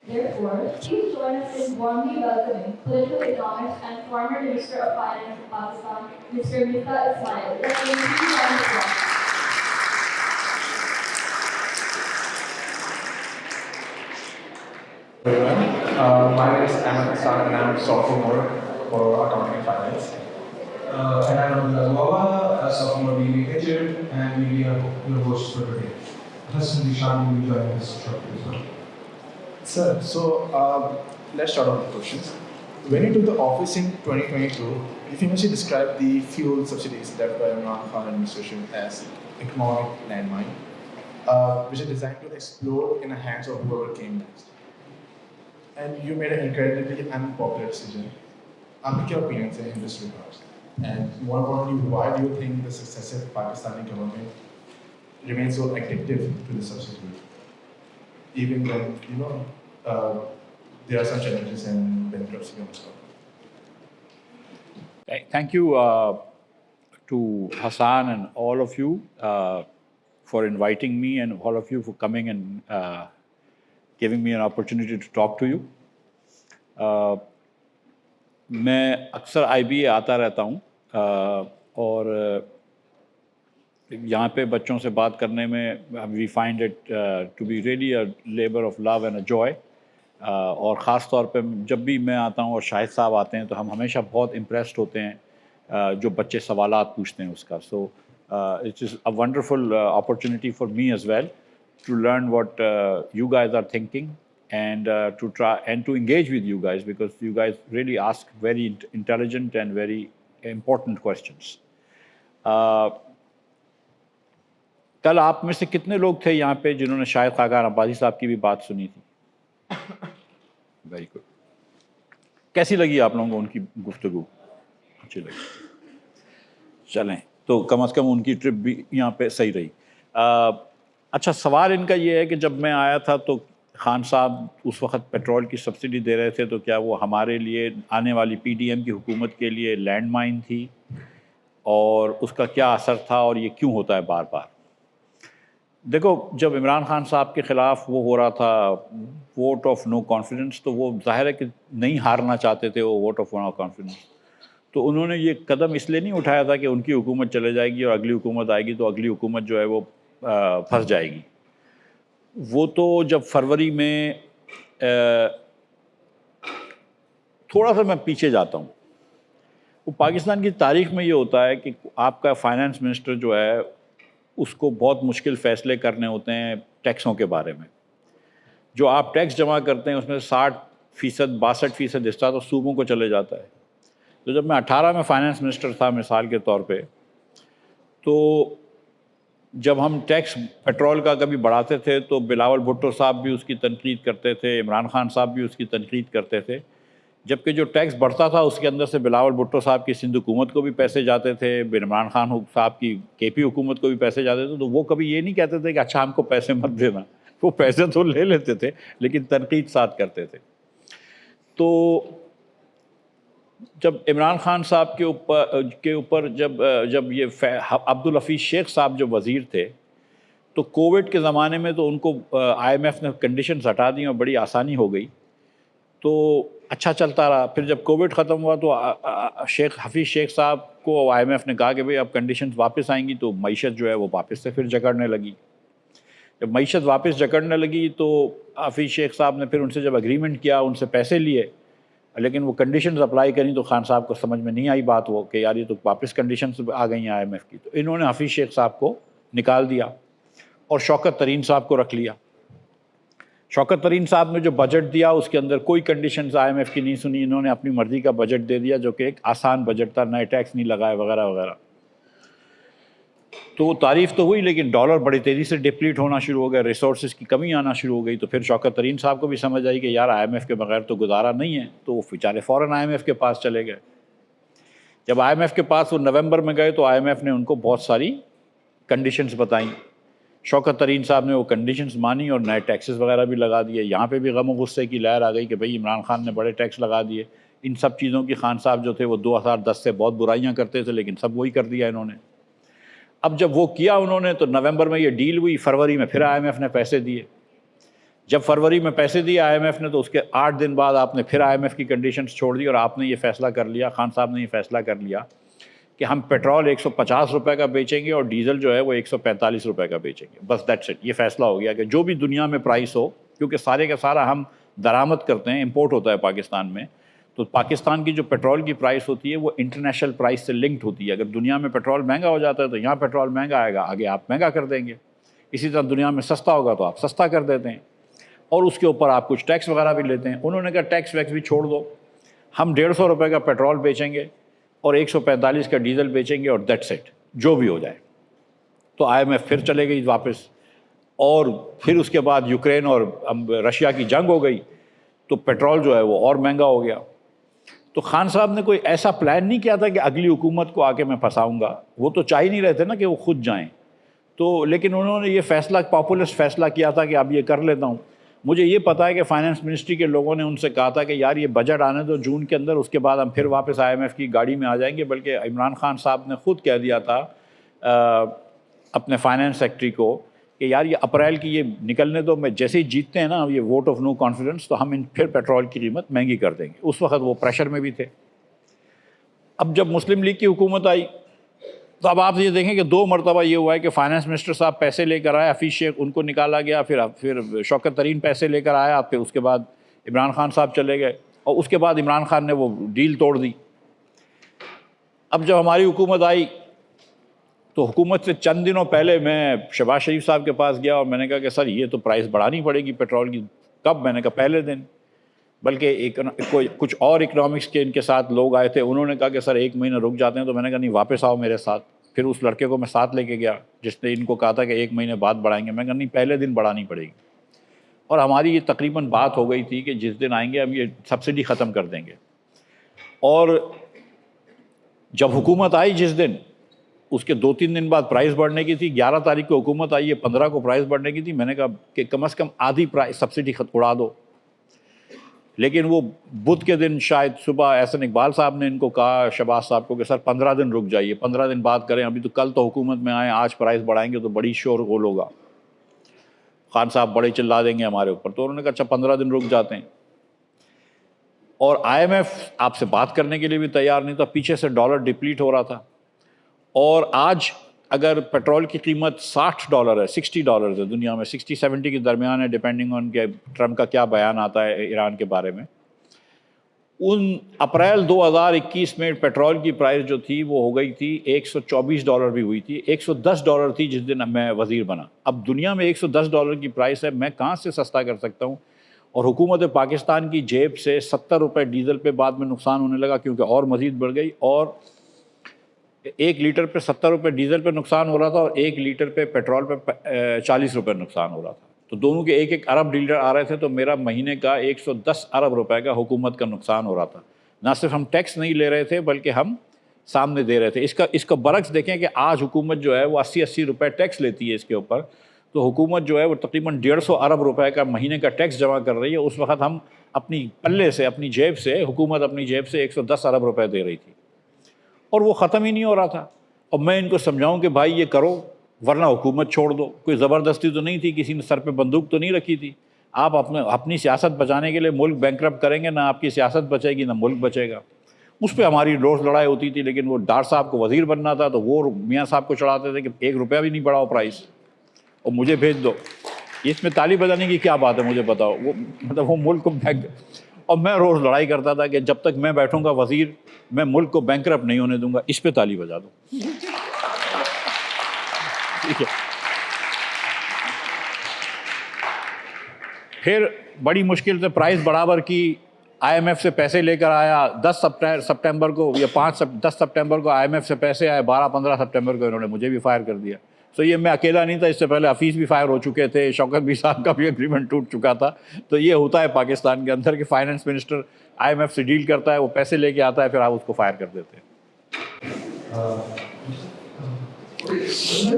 Therefore, please join us in warmly welcoming political economist and former Minister of Finance of Pakistan, Mr. Mifta Ismail. Let's give him a round of applause. Everyone. My name is Ahmed Hassan and I'm a sophomore for accounting and finance. And I'm Abdullah Wawa, a sophomore BB teacher, and we are your hosts for today. Hassan Dishan will be joining us shortly as well. Sir, let's start off with questions. When you took the office in 2022, you famously described the fuel subsidies left by Imran Khan administration as economic landmine, which are designed to explode in the hands of whoever came next. And you made an incredibly unpopular decision. What your opinions in this regard? And more importantly, why do you think the successive Pakistani government remains so addictive to the subsidy, even when there are some challenges and bankruptcy comes up? Thank you to Hassan and all of you for inviting me, and all of you for coming and giving me an opportunity to talk to you. میں اکثر IBA آتا رہتا ہوں اور یہاں پہ بچوں سے بات کرنے میں we find it to be really a labour of love and a joy, اور خاص طور پہ جب بھی میں آتا ہوں اور شاہد صاحب آتے ہیں تو ہم ہمیشہ بہت امپریسڈ ہوتے ہیں جو بچے سوالات پوچھتے ہیں اس کا. So it is a wonderful opportunity for me as well to learn what you guys are thinking and to try and to engage with you guys, because you guys really ask very intelligent and very important questions. کل آپ میں سے کتنے لوگ تھے یہاں پہ جنہوں نے شاہد خاقان عباسی صاحب کی بھی بات سنی تھی؟ Very good. کیسی لگی آپ لوگوں کو ان کی گفتگو؟ اچھی لگی. چلیں تو کم از کم ان کی ٹرپ بھی یہاں پہ صحیح رہی. اچھا، سوال ان کا یہ ہے کہ جب میں آیا تھا تو خان صاحب اس وقت پیٹرول کی سبسڈی دے رہے تھے، تو کیا وہ ہمارے لیے آنے والی PDM کی حکومت کے لیے لینڈ مائن تھی، اور اس کا کیا اثر تھا، اور یہ کیوں ہوتا ہے بار بار؟ دیکھو، جب عمران خان صاحب کے خلاف وہ ہو رہا تھا ووٹ آف نو کانفیڈنس، تو وہ ظاہر ہے کہ نہیں ہارنا چاہتے تھے وہ ووٹ آف نو کانفیڈنس. تو انہوں نے یہ قدم اس لیے نہیں اٹھایا تھا کہ ان کی حکومت چلے جائے گی اور اگلی حکومت آئے گی تو اگلی حکومت جو ہے وہ پھنس جائے گی. وہ تو جب فروری میں تھوڑا سا میں پیچھے جاتا ہوں، وہ پاکستان کی تاریخ میں یہ ہوتا ہے کہ آپ کا فائنانس منسٹر جو ہے اس کو بہت مشکل فیصلے کرنے ہوتے ہیں ٹیکسوں کے بارے میں. جو آپ ٹیکس جمع کرتے ہیں اس میں 60%، 62% حصہ تو صوبوں کو چلے جاتا ہے. تو جب میں 18 میں فائنانس منسٹر تھا مثال کے طور پہ، تو جب ہم ٹیکس پیٹرول کا کبھی بڑھاتے تھے تو بلاول بھٹو صاحب بھی اس کی تنقید کرتے تھے، عمران خان صاحب بھی اس کی تنقید کرتے تھے. جبکہ جو ٹیکس بڑھتا تھا اس کے اندر سے بلاول بھٹو صاحب کی سندھ حکومت کو بھی پیسے جاتے تھے، عمران خان صاحب کی KP حکومت کو بھی پیسے جاتے تھے. تو وہ کبھی یہ نہیں کہتے تھے کہ اچھا ہم کو پیسے مت دینا، وہ پیسے تو لے لیتے تھے لیکن تنقید ساتھ کرتے تھے. تو جب عمران خان صاحب کے اوپر جب یہ عبدالحفیظ شیخ صاحب جو وزیر تھے، تو کووڈ کے زمانے میں تو ان کو IMF نے کنڈیشنز ہٹا دی اور بڑی آسانی ہو گئی، تو اچھا چلتا رہا. پھر جب کووڈ ختم ہوا تو حفیظ شیخ صاحب کو IMF نے کہا کہ بھئی اب کنڈیشنز واپس آئیں گی، تو معیشت جو ہے وہ واپس سے پھر جکڑنے لگی. جب معیشت واپس جکڑنے لگی تو حفیظ شیخ صاحب نے پھر ان سے جب اگریمنٹ کیا، ان سے پیسے لیے، لیکن وہ کنڈیشنز اپلائی کریں تو خان صاحب کو سمجھ میں نہیں آئی بات وہ کہ یار یہ تو واپس کنڈیشنز آ گئی ہیں IMF کی. تو انہوں نے حفیظ شیخ صاحب کو نکال دیا اور شوکت ترین صاحب کو رکھ لیا. شوکت ترین صاحب نے جو بجٹ دیا اس کے اندر کوئی کنڈیشنز IMF کی نہیں سنی، انہوں نے اپنی مرضی کا بجٹ دے دیا جو کہ ایک آسان بجٹ تھا، نئے ٹیکس نہیں لگائے وغیرہ وغیرہ. تو تعریف تو ہوئی لیکن ڈالر بڑی تیزی سے ڈپلیٹ ہونا شروع ہو گیا، ریسورسز کی کمی آنا شروع ہو گئی. تو پھر شوکت ترین صاحب کو بھی سمجھ آئی کہ یار IMF کے بغیر تو گزارا نہیں ہے، تو وہ بیچارے فوراً IMF کے پاس چلے گئے. جب IMF کے پاس وہ نومبر میں گئے تو IMF نے ان کو بہت ساری کنڈیشنز بتائیں. شوکت ترین صاحب نے وہ کنڈیشنز مانی اور نئے ٹیکسز وغیرہ بھی لگا دیے. یہاں پہ بھی غم و غصے کی لہر آ گئی کہ بھئی عمران خان نے بڑے ٹیکس لگا دیے. ان سب چیزوں کی خان صاحب جو تھے وہ 2010 سے بہت برائیاں کرتے تھے لیکن سب وہی کر دیا انہوں نے. اب جب وہ کیا انہوں نے تو نومبر میں یہ ڈیل ہوئی، فروری میں پھر IMF نے پیسے دیے. جب فروری میں پیسے دیے IMF نے تو اس کے 8 دن بعد آپ نے پھر IMF کی کنڈیشنز چھوڑ دی اور آپ نے یہ فیصلہ کر لیا, خان صاحب نے یہ فیصلہ کر لیا کہ ہم پیٹرول 150 روپے کا بیچیں گے اور ڈیزل جو ہے وہ 145 روپے کا بیچیں گے, بس دیٹس اٹ. یہ فیصلہ ہو گیا کہ جو بھی دنیا میں پرائس ہو, کیونکہ سارے کا سارا ہم درآمد کرتے ہیں, امپورٹ ہوتا ہے پاکستان میں, تو پاکستان کی جو پیٹرول کی پرائس ہوتی ہے وہ انٹرنیشنل پرائس سے لنکڈ ہوتی ہے. اگر دنیا میں پیٹرول مہنگا ہو جاتا ہے تو یہاں پیٹرول مہنگا آئے گا, آگے آپ مہنگا کر دیں گے. اسی طرح دنیا میں سستا ہوگا تو آپ سستا کر دیتے ہیں اور اس کے اوپر آپ کچھ ٹیکس وغیرہ بھی لیتے ہیں. انہوں نے کہا ٹیکس ویکس بھی چھوڑ دو, ہم 150 روپے کا پیٹرول بیچیں گے اور 145 کا ڈیزل بیچیں گے اور دیٹس اٹ, جو بھی ہو جائے. تو IMF پھر چلے گئی واپس, اور پھر اس کے بعد یوکرین اور رشیا کی جنگ ہو گئی تو پیٹرول جو ہے وہ اور مہنگا ہو گیا. تو خان صاحب نے کوئی ایسا پلان نہیں کیا تھا کہ اگلی حکومت کو آ کے میں پھنساؤں گا, وہ تو چاہ ہی نہیں رہے تھے نا کہ وہ خود جائیں. تو لیکن انہوں نے یہ فیصلہ, پاپولسٹ فیصلہ کیا تھا کہ اب یہ کر لیتا ہوں. مجھے یہ پتا ہے کہ فائنانس منسٹری کے لوگوں نے ان سے کہا تھا کہ یار یہ بجٹ آنے دو جون کے اندر, اس کے بعد ہم پھر واپس IMF کی گاڑی میں آ جائیں گے. بلکہ عمران خان صاحب نے خود کہہ دیا تھا اپنے فائنانس سیکٹری کو کہ یار یہ اپریل کی یہ نکلنے دو, میں جیسے ہی جیتتے ہیں نا یہ ووٹ آف نو کانفیڈنس, تو ہم پھر پیٹرول کی قیمت مہنگی کر دیں گے. اس وقت وہ پریشر میں بھی تھے. اب جب مسلم لیگ کی حکومت آئی تو اب آپ یہ دیکھیں کہ 2 مرتبہ یہ ہوا ہے کہ فائنانس منسٹر صاحب پیسے لے کر آئے, حفیظ شیخ ان کو نکالا گیا, پھر شوکت ترین پیسے لے کر آیا, پھر اس کے بعد عمران خان صاحب چلے گئے اور اس کے بعد عمران خان نے وہ ڈیل توڑ دی. اب جب ہماری حکومت آئی تو حکومت سے چند دنوں پہلے میں شہباز شریف صاحب کے پاس گیا اور میں نے کہا کہ سر یہ تو پرائس بڑھانی پڑے گی پیٹرول کی. کب؟ میں نے کہا پہلے دن. بلکہ کچھ اور اکنامکس کے ان کے ساتھ لوگ آئے تھے, انہوں نے کہا کہ سر 1 مہینہ رک جاتے ہیں. تو میں نے کہا نہیں, واپس آؤ میرے ساتھ. پھر اس لڑکے کو میں ساتھ لے کے گیا جس نے ان کو کہا تھا کہ 1 مہینے بعد بڑھائیں گے. میں کہا نہیں, پہلے دن بڑھانی پڑے گی. اور ہماری یہ تقریباً بات ہو گئی تھی کہ جس دن آئیں گے ہم یہ سبسڈی ختم کر دیں گے. اور جب حکومت آئی جس دن, اس کے 2-3 دن بعد پرائس بڑھنے کی تھی. 11 تاریخ کو حکومت آئی ہے, 15 کو پرائس بڑھنے کی تھی. میں نے کہا کہ کم از کم آدھی پرائس سبسڈی اڑا دو. لیکن وہ بدھ کے دن شاید صبح احسن اقبال صاحب نے ان کو کہا, شہباز صاحب کو, کہ سر 15 دن رک جائیے, 15 دن بعد کریں. ابھی تو کل تو حکومت میں آئیں, آج پرائس بڑھائیں گے تو بڑی شور غول ہوگا, خان صاحب بڑے چلا دیں گے ہمارے اوپر. تو انہوں نے کہا اچھا 15 دن رک جاتے ہیں. اور IMF آپ سے بات کرنے کے لیے بھی تیار نہیں تھا, پیچھے سے ڈالر ڈپلیٹ ہو رہا تھا. اور آج اگر پیٹرول کی قیمت $60 ہے, $60 ہے دنیا میں, 60-70 کے درمیان ہے, ڈیپینڈنگ آن کہ ٹرمپ کا کیا بیان آتا ہے ایران کے بارے میں. اپریل 2021 میں پیٹرول کی پرائس جو تھی وہ ہو گئی تھی $124 بھی ہوئی تھی, $110 تھی جس دن میں وزیر بنا. اب دنیا میں $110 کی پرائس ہے, میں کہاں سے سستا کر سکتا ہوں؟ اور حکومت پاکستان کی جیب سے 70 روپے ڈیزل پہ بعد میں نقصان ہونے لگا, کیونکہ اور مزید بڑھ گئی. اور 1 لیٹر پہ 70 روپے ڈیزل پہ نقصان ہو رہا تھا اور 1 لیٹر پہ پیٹرول پہ 40 روپے نقصان ہو رہا تھا. تو دونوں کے 1-1 ارب لیٹر آ رہے تھے, تو میرا مہینے کا 110 ارب روپے کا حکومت کا نقصان ہو رہا تھا. نہ صرف ہم ٹیکس نہیں لے رہے تھے بلکہ ہم سامنے دے رہے تھے. اس کا برعکس دیکھیں کہ آج حکومت جو ہے وہ 80 روپے ٹیکس لیتی ہے اس کے اوپر. تو حکومت جو ہے وہ تقریباً 150 ارب روپے کا مہینے کا ٹیکس جمع کر رہی ہے. اس وقت ہم اپنی پلے سے, اپنی جیب سے, حکومت اپنی جیب سے 110 ارب روپے دے رہی تھی اور وہ ختم ہی نہیں ہو رہا تھا. اور میں ان کو سمجھاؤں کہ بھائی یہ کرو ورنہ حکومت چھوڑ دو. کوئی زبردستی تو نہیں تھی, کسی نے سر پہ بندوق تو نہیں رکھی تھی. آپ اپنی سیاست بچانے کے لیے ملک بینکرپٹ کریں گے, نہ آپ کی سیاست بچے گی نہ ملک بچے گا. اس پہ ہماری روز لڑائی ہوتی تھی. لیکن وہ ڈار صاحب کو وزیر بننا تھا تو وہ میاں صاحب کو چڑھاتے تھے کہ 1 روپیہ بھی نہیں بڑھاؤ پرائس اور مجھے بھیج دو. اس میں تالی بجانے کی کیا بات ہے مجھے بتاؤ؟ وہ مطلب وہ ملک کو اور میں روز لڑائی کرتا تھا کہ جب تک میں بیٹھوں گا وزیر, میں ملک کو بینکرپٹ نہیں ہونے دوں گا. اس پہ تالی بجا دو. ٹھیک ہے. پھر بڑی مشکل سے پرائس برابر کی, IMF سے پیسے لے کر آیا. 10 سپٹمبر کو یا 10 سپٹمبر کو IMF سے پیسے آئے, 12-15 سپٹمبر کو انہوں نے مجھے بھی فائر کر دیا. تو یہ میں اکیلا نہیں تھا, اس سے پہلے حفیظ بھی فائر ہو چکے تھے, شوکت بھی صاحب کا بھی ایگریمنٹ ٹوٹ چکا تھا. تو یہ ہوتا ہے پاکستان کے اندر کہ فائنانس منسٹر IMF سے ڈیل کرتا ہے, وہ پیسے لے کے آتا ہے, پھر آپ اس کو فائر کر دیتے ہیں.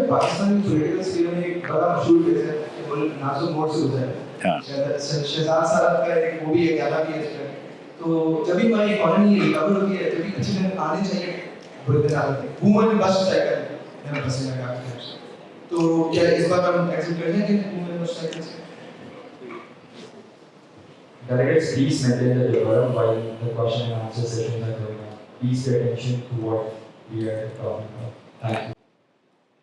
پاکستان میں پولیٹیکل اسپیئر میں ایک بڑا مشہور کیس ہے کہ ناصر موڑ سے گزرا ہے. شہزاد صاحب کا ایک وہ بھی ایک زیادہ کیس ہے. تو جب بھی ہماری اکانومی ریکور ہوتی ہے, جب بھی اچھے دن آنے چاہیے, برے دن آتے ہیں. بومر میں بس سائیکل میں پھنسے لگا. تو کیا اس بار ہم ایکسپٹ کرتے ہیں کہ بومر بس سائیکل سے Delegates, please maintain the decorum while the question and answer sessions are going on. Please pay attention to what we are talking about. Thank you.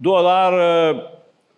2000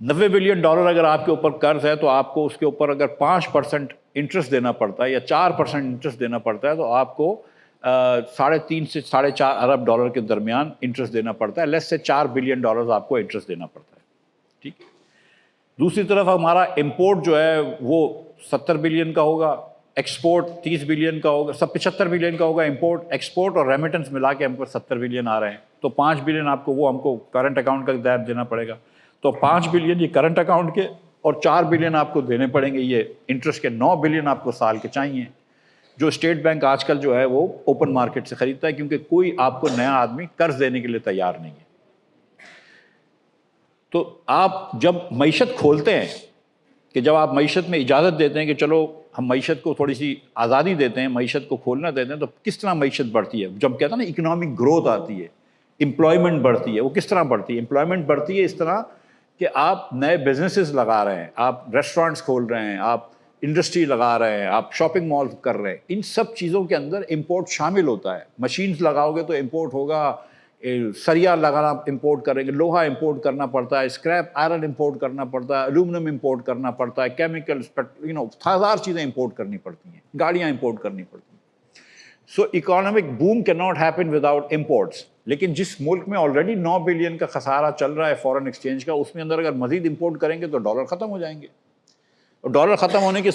90 billion dollar اگر آپ کے اوپر قرض ہے تو آپ کو اس کے اوپر اگر 5% انٹرسٹ دینا پڑتا ہے یا 4% انٹرسٹ دینا پڑتا ہے تو آپ کو 3.5 سے 4.5 ارب ڈالر کے درمیان انٹرسٹ دینا پڑتا ہے. لیس سے 4 بلین ڈالر آپ کو انٹرسٹ دینا پڑتا ہے. ٹھیک ہے. دوسری طرف ہمارا امپورٹ جو ہے وہ 70 بلین کا ہوگا, ایکسپورٹ 30 بلین کا ہوگا, 75 بلین کا ہوگا امپورٹ, ایکسپورٹ اور ریمیٹنس ملا کے ہم پر 70 بلین آ رہے ہیں. تو 5 بلین آپ کو وہ ہم کو کرنٹ اکاؤنٹ کا دائب دینا پڑے گا. تو 5 بلین یہ کرنٹ اکاؤنٹ کے اور 4 بلین آپ کو دینے پڑیں گے یہ انٹرسٹ کے. 9 بلین آپ کو سال کے چاہیے, جو اسٹیٹ بینک آج کل جو ہے وہ اوپن مارکیٹ سے خریدتا ہے, کیونکہ کوئی آپ کو نیا آدمی قرض دینے کے لیے تیار نہیں ہے. تو آپ جب معیشت کھولتے ہیں, کہ جب آپ معیشت میں اجازت دیتے ہیں کہ چلو ہم معیشت کو تھوڑی سی آزادی دیتے ہیں, معیشت کو کھولنا دیتے ہیں, تو کس طرح معیشت بڑھتی ہے. جب کہتا ہے نا اکنامک گروتھ آتی ہے, امپلائمنٹ بڑھتی ہے, وہ کس طرح بڑھتی ہے؟ امپلائمنٹ بڑھتی ہے اس طرح کہ آپ نئے بزنسز لگا رہے ہیں, آپ ریسٹورینٹس کھول رہے ہیں, آپ انڈسٹری لگا رہے ہیں, آپ شاپنگ مال کر رہے ہیں. ان سب چیزوں کے اندر امپورٹ شامل ہوتا ہے. مشینز لگاؤ گے تو امپورٹ ہوگا, سریا لگانا امپورٹ کریں گے, لوہا امپورٹ کرنا پڑتا ہے, اسکریپ آئرن امپورٹ کرنا پڑتا ہے, الومنیم امپورٹ کرنا پڑتا ہے, کیمیکلز, ہزار چیزیں امپورٹ کرنی پڑتی ہیں, گاڑیاں امپورٹ کرنی پڑتی ہیں. So economic boom can not happen without imports. لیکن جس ملک میں آلریڈی 9 بلین کا خسارہ چل رہا ہے فارن ایکسچینج کا, اس میں اندر اگر مزید امپورٹ کریں گے تو ڈالر ختم ہو جائیں گے. اور ڈالر ختم ہونے کے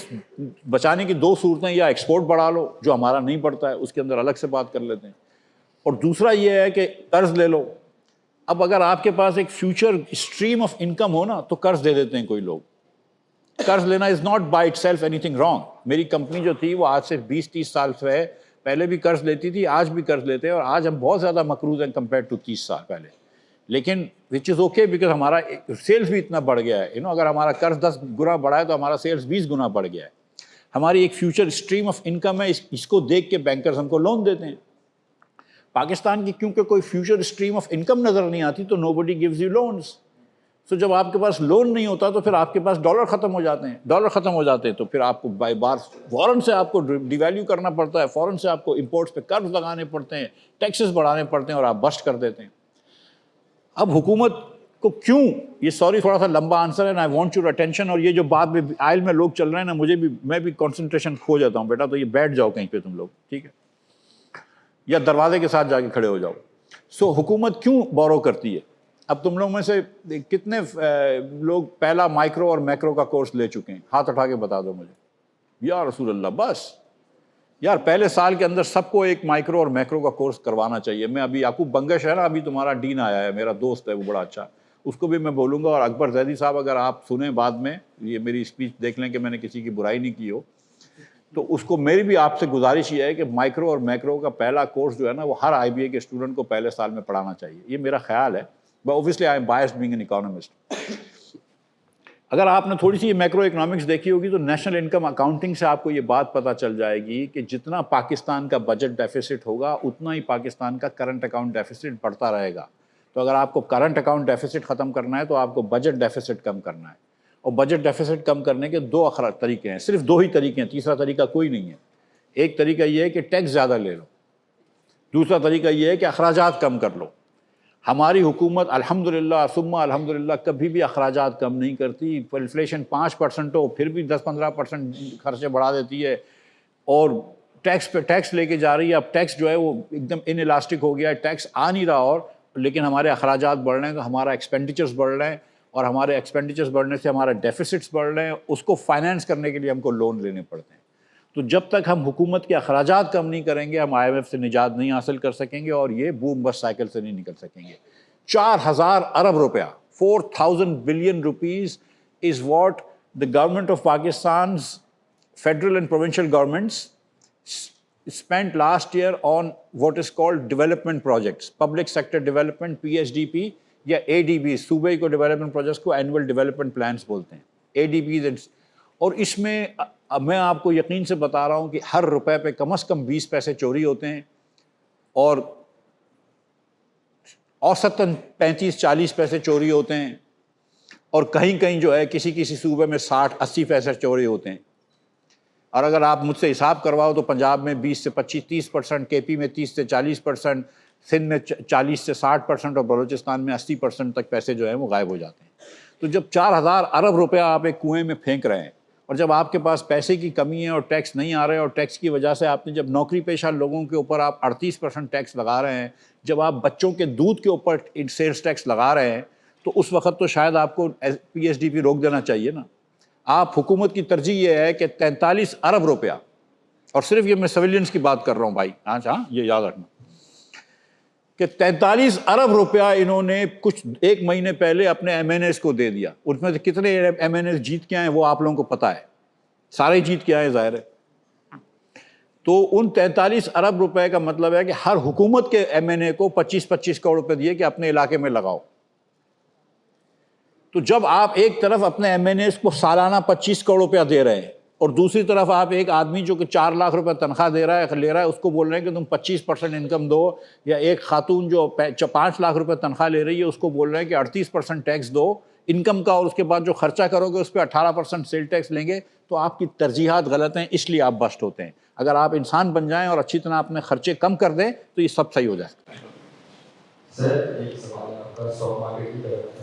بچانے کی 2 صورتیں, یا ایکسپورٹ بڑھا لو جو ہمارا نہیں پڑتا ہے, اس کے اندر الگ سے بات کر لیتے ہیں, اور دوسرا یہ ہے کہ قرض لے لو. اب اگر آپ کے پاس ایک فیوچر اسٹریم آف انکم ہو نا تو قرض دے دیتے ہیں کوئی لوگ. قرض لینا is not by it self any thing wrong. میری کمپنی جو تھی وہ آج سے 20-30 سال سے پہلے بھی قرض لیتی تھی, آج بھی قرض لیتے ہیں, اور آج ہم بہت زیادہ مقروض ہیں کمپیئر ٹو 30 سال پہلے. لیکن وچ از اوکے بیکاز ہمارا سیلز بھی اتنا بڑھ گیا ہے. اگر ہمارا قرض 10 گنا بڑھا ہے تو ہمارا سیلز 20 گنا بڑھ گیا ہے. ہماری ایک فیوچر اسٹریم آف انکم ہے, اس کو دیکھ کے بینکرز ہم کو لون دیتے ہیں. پاکستان کی کیونکہ کوئی فیوچر اسٹریم آف انکم نظر نہیں آتی تو نو بڈی گیوز یو لونز. سو جب آپ کے پاس لون نہیں ہوتا تو پھر آپ کے پاس ڈالر ختم ہو جاتے ہیں. ڈالر ختم ہو جاتے ہیں تو پھر آپ کو بائی بار فوراً سے آپ کو ڈی ویلیو کرنا پڑتا ہے, فوراً سے آپ کو امپورٹس پہ قرض لگانے پڑتے ہیں, ٹیکسز بڑھانے پڑتے ہیں, اور آپ بسٹ کر دیتے ہیں. اب حکومت کو کیوں, یہ سوری تھوڑا سا لمبا آنسر ہے, and I want your attention. اور یہ جو بعد میں آئل میں لوگ چل رہے ہیں نا, میں بھی کنسنٹریشن کھو جاتا ہوں. بیٹا تو یہ بیٹھ جاؤ کہیں پہ تم لوگ, ٹھیک ہے, یا دروازے کے ساتھ جا کے کھڑے ہو جاؤ. سو حکومت کیوں بورو کرتی ہے؟ اب تم لوگ میں سے کتنے لوگ پہلا مائکرو اور میکرو کا کورس لے چکے ہیں؟ ہاتھ اٹھا کے بتا دو مجھے. یا رسول اللہ, بس یار پہلے سال کے اندر سب کو ایک مائکرو اور میکرو کا کورس کروانا چاہیے. میں ابھی یعقوب بنگش ہے نا, ابھی تمہارا ڈین آیا ہے, میرا دوست ہے وہ بڑا اچھا, اس کو بھی میں بولوں گا. اور اکبر زیدی صاحب اگر آپ سنیں بعد میں یہ میری اسپیچ دیکھ لیں کہ میں نے کسی کی برائی نہیں کی ہو, تو اس کو میری بھی آپ سے گزارش یہ ہے کہ مائکرو اور میکرو کا پہلا کورس جو ہے نا وہ ہر آئی بی اے کے اسٹوڈنٹ کو پہلے سال میں پڑھانا چاہیے. یہ میرا خیال ہے, but obviously I am biased being an economist. اگر آپ نے تھوڑی سی یہ میکرو اکنامکس دیکھی ہوگی تو نیشنل انکم اکاؤنٹنگ سے آپ کو یہ بات پتہ چل جائے گی کہ جتنا پاکستان کا بجٹ ڈیفیسٹ ہوگا اتنا ہی پاکستان کا کرنٹ اکاؤنٹ ڈیفیسٹ بڑھتا رہے گا. تو اگر آپ کو کرنٹ اکاؤنٹ ڈیفیسٹ ختم کرنا ہے تو آپ کو بجٹ ڈیفیسٹ کم کرنا ہے. اور بجٹ ڈیفیسٹ کم کرنے کے 2 طریقے ہیں, صرف 2 ہی طریقے ہیں, تیسرا طریقہ کوئی نہیں ہے. ایک طریقہ یہ ہے کہ ٹیکس زیادہ لے لو, دوسرا طریقہ یہ ہے کہ اخراجات کم کر لو. ہماری حکومت الحمدللہ ثم الحمدللہ کبھی بھی اخراجات کم نہیں کرتی. انفلیشن 5% ہو پھر بھی 10-15% خرچے بڑھا دیتی ہے, اور ٹیکس پہ ٹیکس لے کے جا رہی ہے. اب ٹیکس جو ہے وہ ایک دم ان الاسٹک ہو گیا ہے, ٹیکس آ نہیں رہا, اور لیکن ہمارے اخراجات بڑھ رہے ہیں, تو ہمارا ایکسپینڈیچرز بڑھ رہے ہیں, اور ہمارے ایکسپینڈیچرز بڑھنے سے ہمارے ڈیفیسٹس بڑھ رہے ہیں. اس کو فائنینس کرنے کے لیے ہم کو لون لینے پڑتے ہیں. تو جب تک ہم حکومت کے اخراجات کم نہیں کریں گے ہم آئی ایم ایف سے نجات نہیں حاصل کر سکیں گے, اور یہ بوم بس سائیکل سے نہیں نکل سکیں گے. 4,000 ارب روپیہ 4,000 billion rupees is what the government of Pakistan's federal and provincial governments spent last year on what is called development projects, public sector development, PSDP یا ADB, صوبے کو ڈیولپمنٹ پروجیکٹس کو اینول ڈیولپمنٹ پلانس بولتے ہیں, ADBs. اور اس میں میں آپ کو یقین سے بتا رہا ہوں کہ ہر روپے پہ کم از کم 20 پیسے چوری ہوتے ہیں, اور اوسطاً 35-40 پیسے چوری ہوتے ہیں, اور کہیں کہیں جو ہے کسی صوبے میں 60-80 پیسے چوری ہوتے ہیں. اور اگر آپ مجھ سے حساب کرواؤ تو پنجاب میں 20 سے 25-30%, کے پی میں 30 سے 40%, سندھ میں 40 سے 60%, اور بلوچستان میں 80% تک پیسے جو ہیں وہ غائب ہو جاتے ہیں. تو جب 4000 ارب روپیہ آپ ایک کنویں میں پھینک رہے ہیں اور جب آپ کے پاس پیسے کی کمی ہے اور ٹیکس نہیں آ رہے اور ٹیکس کی وجہ سے آپ نے جب نوکری پیشہ لوگوں کے اوپر آپ 38% ٹیکس لگا رہے ہیں، جب آپ بچوں کے دودھ کے اوپر سیلز ٹیکس لگا رہے ہیں، تو اس وقت تو شاید آپ کو پی ایس ڈی پی روک دینا چاہیے نا۔ آپ حکومت کی ترجیح یہ ہے کہ 43 ارب روپیہ، اور صرف یہ میں سویلینس کی بات کر رہا ہوں بھائی، ہاں یہ یاد رکھنا کہ 43 ارب روپیہ انہوں نے کچھ ایک مہینے پہلے اپنے ایم این ایز کو دے دیا۔ اس میں سے کتنے ایم این ایز جیت کے آئے وہ آپ لوگوں کو پتہ ہے، سارے جیت کے آئے ظاہر ہے۔ تو ان 43 ارب روپے کا مطلب ہے کہ ہر حکومت کے ایم این اے کو 25-25 کروڑ روپے دیے کہ اپنے علاقے میں لگاؤ۔ تو جب آپ ایک طرف اپنے ایم این ایز کو سالانہ 25 کروڑ روپیہ دے رہے ہیں اور دوسری طرف آپ ایک آدمی جو کہ 4 لاکھ روپے تنخواہ لے رہا ہے اس کو بول رہے ہیں کہ تم 25% انکم دو، یا ایک خاتون جو 5 لاکھ روپے تنخواہ لے رہی ہے اس کو بول رہے ہیں کہ 38% ٹیکس دو انکم کا، اور اس کے بعد جو خرچہ کرو گے اس پہ 18% سیل ٹیکس لیں گے، تو آپ کی ترجیحات غلط ہیں، اس لیے آپ بسٹ ہوتے ہیں۔ اگر آپ انسان بن جائیں اور اچھی طرح اپنے خرچے کم کر دیں تو یہ سب صحیح ہو جائے۔ سر ایک سوال ہے آپ کا اسٹاک مارکیٹ کی طرف،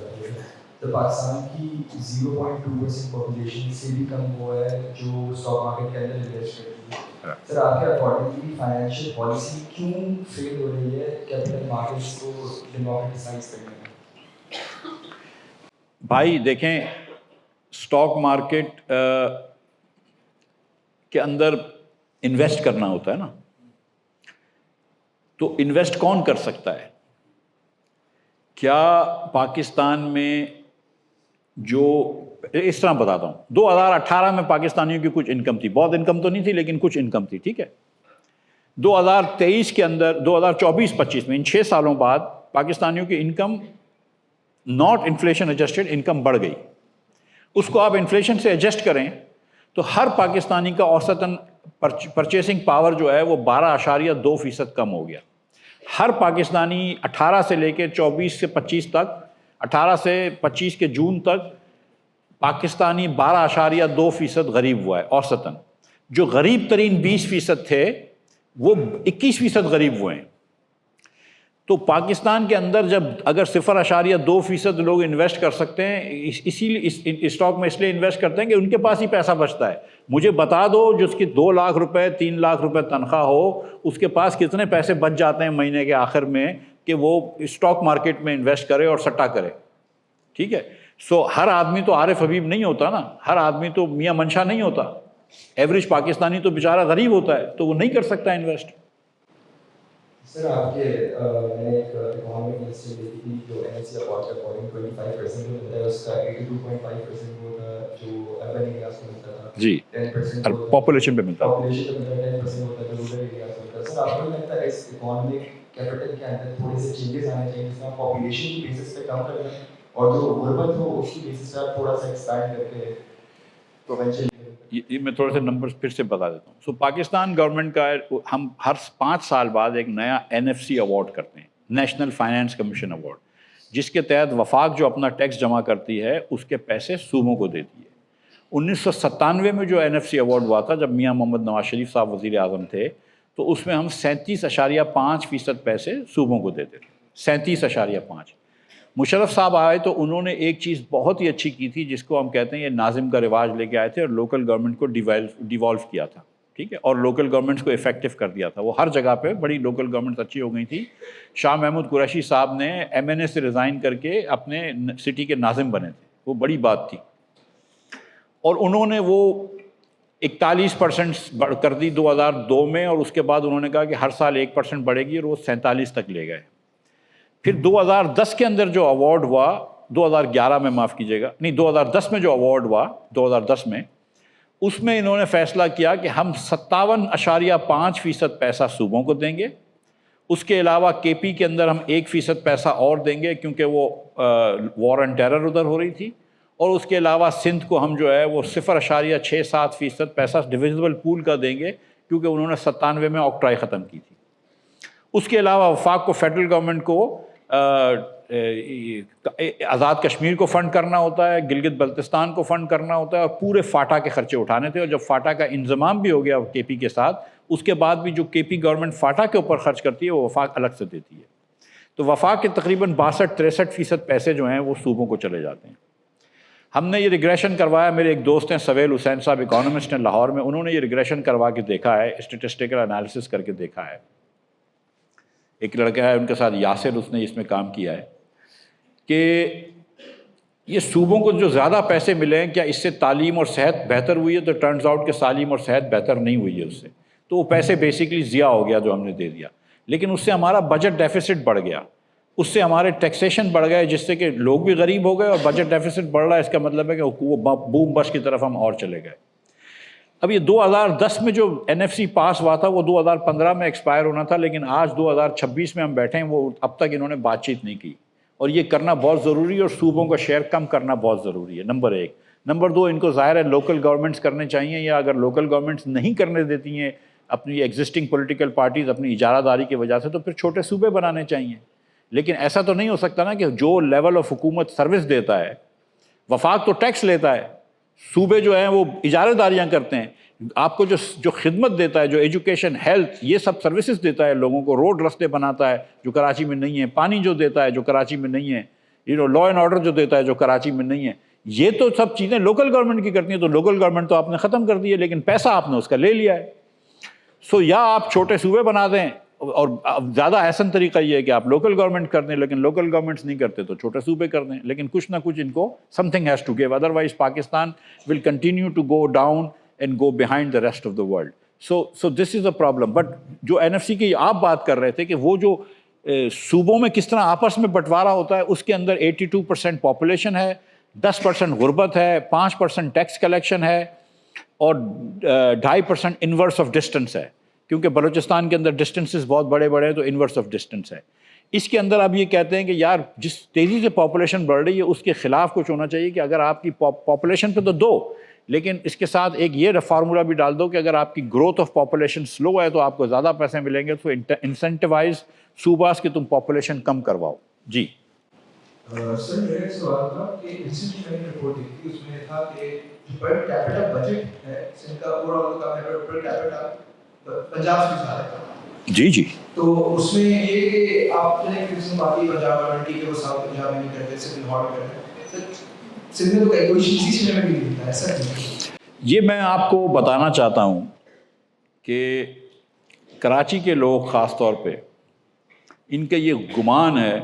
تو پاکستان کی 0.2% پاپولیشن سے بھی کم وہ ہے جو اسٹاک مارکیٹ کے اندر انویسٹ کرتی ہے۔ سر آپ کے اکارڈنگلی فائنینشیل پالیسی کیوں فیل ہو رہی ہے کیپٹل مارکیٹس کو ڈیموکریٹائز کرنے میں؟ بھائی دیکھیں، اسٹاک مارکیٹ کے اندر انویسٹ کرنا ہوتا ہے نا، تو انویسٹ کون کر سکتا ہے؟ کیا پاکستان میں جو اس طرح بتاتا ہوں، 2018 میں پاکستانیوں کی کچھ انکم تھی، بہت انکم تو نہیں تھی لیکن کچھ انکم تھی، ٹھیک ہے۔ 2023 کے اندر 2024-25 میں ان 6 سالوں بعد پاکستانیوں کی income not inflation adjusted income بڑھ گئی۔ اس کو آپ انفلیشن سے ایڈجسٹ کریں تو ہر پاکستانی کا اوسطاً پرچیسنگ پاور جو ہے وہ 12.2% کم ہو گیا۔ ہر پاکستانی 18 سے لے کے 24 سے 25 تک، 18 سے 25 کے جون تک پاکستانی 12.2% غریب ہوا ہے اوسطاً۔ جو غریب ترین 20% تھے وہ 21% غریب ہوئے ہیں۔ تو پاکستان کے اندر جب اگر 0.2% لوگ انویسٹ کر سکتے ہیں، اسی لیے اسٹاک میں اس لیے انویسٹ کرتے ہیں کہ ان کے پاس ہی پیسہ بچتا ہے۔ مجھے بتا دو جس کی 2 لاکھ روپے 3 لاکھ روپے تنخواہ ہو، اس کے پاس کتنے پیسے بچ جاتے ہیں مہینے کے آخر میں کہ وہ اسٹاک مارکیٹ میں انویسٹ کرے اور سٹا کرے، ٹھیک ہے۔ سو ہر آدمی تو عارف حبیب نہیں ہوتا نا، ہر آدمی تو میاں منشا نہیں ہوتا۔ ایوریج پاکستانی تو بیچارہ غریب ہوتا ہے تو وہ نہیں کر سکتا انویسٹ۔ سر آپ کے میں نے ایک اکانومک لسٹ دیکھی تھی جو این ایس سی اپورٹ کے اکارڈنگ 25% جو ملتا ہے اس کا 82.5% وہ تھا جو اربن ایریاز کو ملتا تھا، جی 10% پاپولیشن پہ ملتا ہے، پاپولیشن پہ ملتا ہے، 10% ہوتا ہے جو رورل ایریاز میں ملتا ہے۔ سر آپ کو نہیں لگتا ہے اس اکانومک کیپٹل کے اندر تھوڑے سے چینجز آنے چاہیے جس میں پاپولیشن کی بیسس پہ کم کر دیں اور جو غربت ہو اس کی بیسس پہ آپ تھوڑا سا ایکسپینڈ کر کے پروونشل؟ یہ میں تھوڑے سے نمبرز پھر سے بتا دیتا ہوں۔ سو پاکستان گورنمنٹ کا ہم ہر 5 سال بعد ایک نیا NFC ایوارڈ کرتے ہیں، نیشنل فائنانس کمیشن ایوارڈ، جس کے تحت وفاق جو اپنا ٹیکس جمع کرتی ہے اس کے پیسے صوبوں کو دیتی ہے۔ 1997 میں جو NFC ایوارڈ ہوا تھا جب میاں محمد نواز شریف صاحب وزیر اعظم تھے، تو اس میں ہم 37.5% پیسے صوبوں کو دیتے تھے، 37.5۔ مشرف صاحب آئے تو انہوں نے ایک چیز بہت ہی اچھی کی تھی جس کو ہم کہتے ہیں یہ ناظم کا رواج لے کے آئے تھے اور لوکل گورنمنٹ کو ڈیوالو کیا تھا، ٹھیک ہے، اور لوکل گورنمنٹس کو افیکٹو کر دیا تھا۔ وہ ہر جگہ پہ بڑی لوکل گورنمنٹس اچھی ہو گئی تھی۔ شاہ محمود قریشی صاحب نے MNA سے ریزائن کر کے اپنے سٹی کے ناظم بنے تھے، وہ بڑی بات تھی، اور انہوں نے وہ 41% کر دی 2002 میں، اور اس کے بعد انہوں نے کہا کہ ہر سال 1% بڑھے گی، اور وہ 47 تک لے گئے۔ پھر 2010 کے اندر جو ایوارڈ ہوا، 2011 میں معاف کیجیے گا، نہیں 2010 میں جو ایوارڈ ہوا 2010 میں، اس میں انہوں نے فیصلہ کیا کہ ہم 57.5% پیسہ صوبوں کو دیں گے، اس کے علاوہ KP کے اندر ہم 1% پیسہ اور دیں گے کیونکہ وہ وار اینڈ ٹیرر ادھر ہو رہی تھی، اور اس کے علاوہ سندھ کو ہم جو ہے وہ 0.67% پیسہ ڈویزبل پول کا دیں گے کیونکہ انہوں نے 97 میں آکٹرائی ختم کی تھی۔ اس کے علاوہ وفاق کو فیڈرل گورنمنٹ کو آزاد کشمیر کو فنڈ کرنا ہوتا ہے، گلگت بلتستان کو فنڈ کرنا ہوتا ہے، اور پورے فاٹا کے خرچے اٹھانے تھے۔ اور جب فاٹا کا انضمام بھی ہو گیا KP کے ساتھ، اس کے بعد بھی جو KP گورنمنٹ فاٹا کے اوپر خرچ کرتی ہے وہ وفاق الگ سے دیتی ہے۔ تو وفاق کے تقریباً 62-63% پیسے جو ہیں وہ صوبوں کو چلے جاتے ہیں۔ ہم نے یہ ریگریشن کروایا, میرے ایک دوست ہیں سویل حسین صاحب, اکانومسٹ ہیں لاہور میں, انہوں نے یہ ریگریشن کروا کے دیکھا ہے, اسٹیٹسٹیکل انالیسس کر کے دیکھا ہے. ایک لڑکا ہے ان کے ساتھ یاسر, اس نے اس میں کام کیا ہے کہ یہ صوبوں کو جو زیادہ پیسے ملے ہیں, کیا اس سے تعلیم اور صحت بہتر ہوئی ہے؟ تو ٹرنز آؤٹ کہ تعلیم اور صحت بہتر نہیں ہوئی ہے اس سے. تو وہ پیسے بیسکلی ضیاع ہو گیا جو ہم نے دے دیا. لیکن اس سے ہمارا بجٹ ڈیفیسٹ بڑھ گیا, اس سے ہمارے ٹیکسیشن بڑھ گئے, جس سے کہ لوگ بھی غریب ہو گئے اور بجٹ ڈیفیسٹ بڑھ رہا ہے. اس کا مطلب ہے کہ وہ بوم بش کی طرف ہم اور چلے گئے. اب یہ 2010 میں جو NFC پاس ہوا تھا وہ 2015 میں ایکسپائر ہونا تھا, لیکن آج 2026 میں ہم بیٹھے ہیں, وہ اب تک انہوں نے بات چیت نہیں کی. اور یہ کرنا بہت ضروری ہے, اور صوبوں کا شیئر کم کرنا بہت ضروری ہے, نمبر 1. نمبر 2, ان کو ظاہر ہے لوکل گورنمنٹس کرنے چاہیے, یا اگر لوکل گورنمنٹس نہیں کرنے دیتی ہیں اپنی ایگزسٹنگ پولیٹیکل پارٹیز اپنی اجارہ داری کی وجہ سے, تو پھر چھوٹے صوبے بنانے چاہیے. لیکن ایسا تو نہیں ہو سکتا نا کہ جو لیول آف حکومت سروس دیتا ہے, وفاق تو ٹیکس لیتا ہے, صوبے جو ہیں وہ اجارہ داریاں کرتے ہیں. آپ کو جو خدمت دیتا ہے, جو ایجوکیشن, ہیلتھ, یہ سب سروسز دیتا ہے لوگوں کو, روڈ رستے بناتا ہے جو کراچی میں نہیں ہے, پانی جو دیتا ہے جو کراچی میں نہیں ہے, لا اینڈ آرڈر جو دیتا ہے جو کراچی میں نہیں ہے, یہ تو سب چیزیں لوکل گورنمنٹ کی کرتی ہیں. تو لوکل گورنمنٹ تو آپ نے ختم کر دی ہے, لیکن پیسہ آپ نے اس کا لے لیا ہے. سو یا آپ چھوٹے صوبے بنا دیں, اور زیادہ احسن طریقہ یہ ہے کہ آپ لوکل گورنمنٹ کر دیں, لیکن لوکل گورنمنٹس نہیں کرتے تو چھوٹے صوبے کر دیں. لیکن کچھ نہ کچھ ان کو something has to give, otherwise Pakistan will continue to go down and go behind the rest of the world. So this is a problem. But جو NFC کی آپ بات کر رہے تھے کہ وہ جو صوبوں میں کس طرح آپس میں بٹوارا ہوتا ہے, اس کے اندر 82% پاپولیشن ہے, 10% غربت ہے, 5% ٹیکس کلیکشن ہے, اور 2.5% انورس آف ڈسٹنس ہے, کیونکہ بلوچستان کے اندر ڈسٹنسز بہت بڑے بڑے ہیں تو انورس آف ڈسٹنس ہے. اس کے اندر اب یہ کہتے ہیں کہ یار جس تیزی سے پاپولیشن بڑھ رہی ہے اس کے خلاف کچھ ہونا چاہیے, کہ اگر آپ کی پاپولیشن پہ تو دو, لیکن اس کے ساتھ ایک یہ فارمولا بھی ڈال دو کہ اگر آپ کی گروتھ آف پاپولیشن سلو ہے تو آپ کو زیادہ پیسے ملیں گے, تو انسینٹیوائز صوباز کہ تم پاپولیشن کم کرواؤ. جی سر میرا ایک سوال تھا کہ ریسنٹلی میں نے رپورٹ دیکھی, اس میں تھا کہ جو پر کیپٹا بجٹ ہے سندھ کا اوور آل کا پر کیپٹا 50 سے زیادہ ہے. جی جی. تو اس میں یہ کہ آپ نے کسی باقی پنجاب گورنمنٹ کے وہ ساؤتھ پنجاب میں نہیں کرتے, صرف لاہور میں کرتے ہیں, سندھ میں تو کوئی چیز ہی نہیں ملتا ہے ایسا نہیں. یہ میں آپ کو بتانا چاہتا ہوں کہ کراچی کے لوگ خاص طور پہ ان کا یہ گمان ہے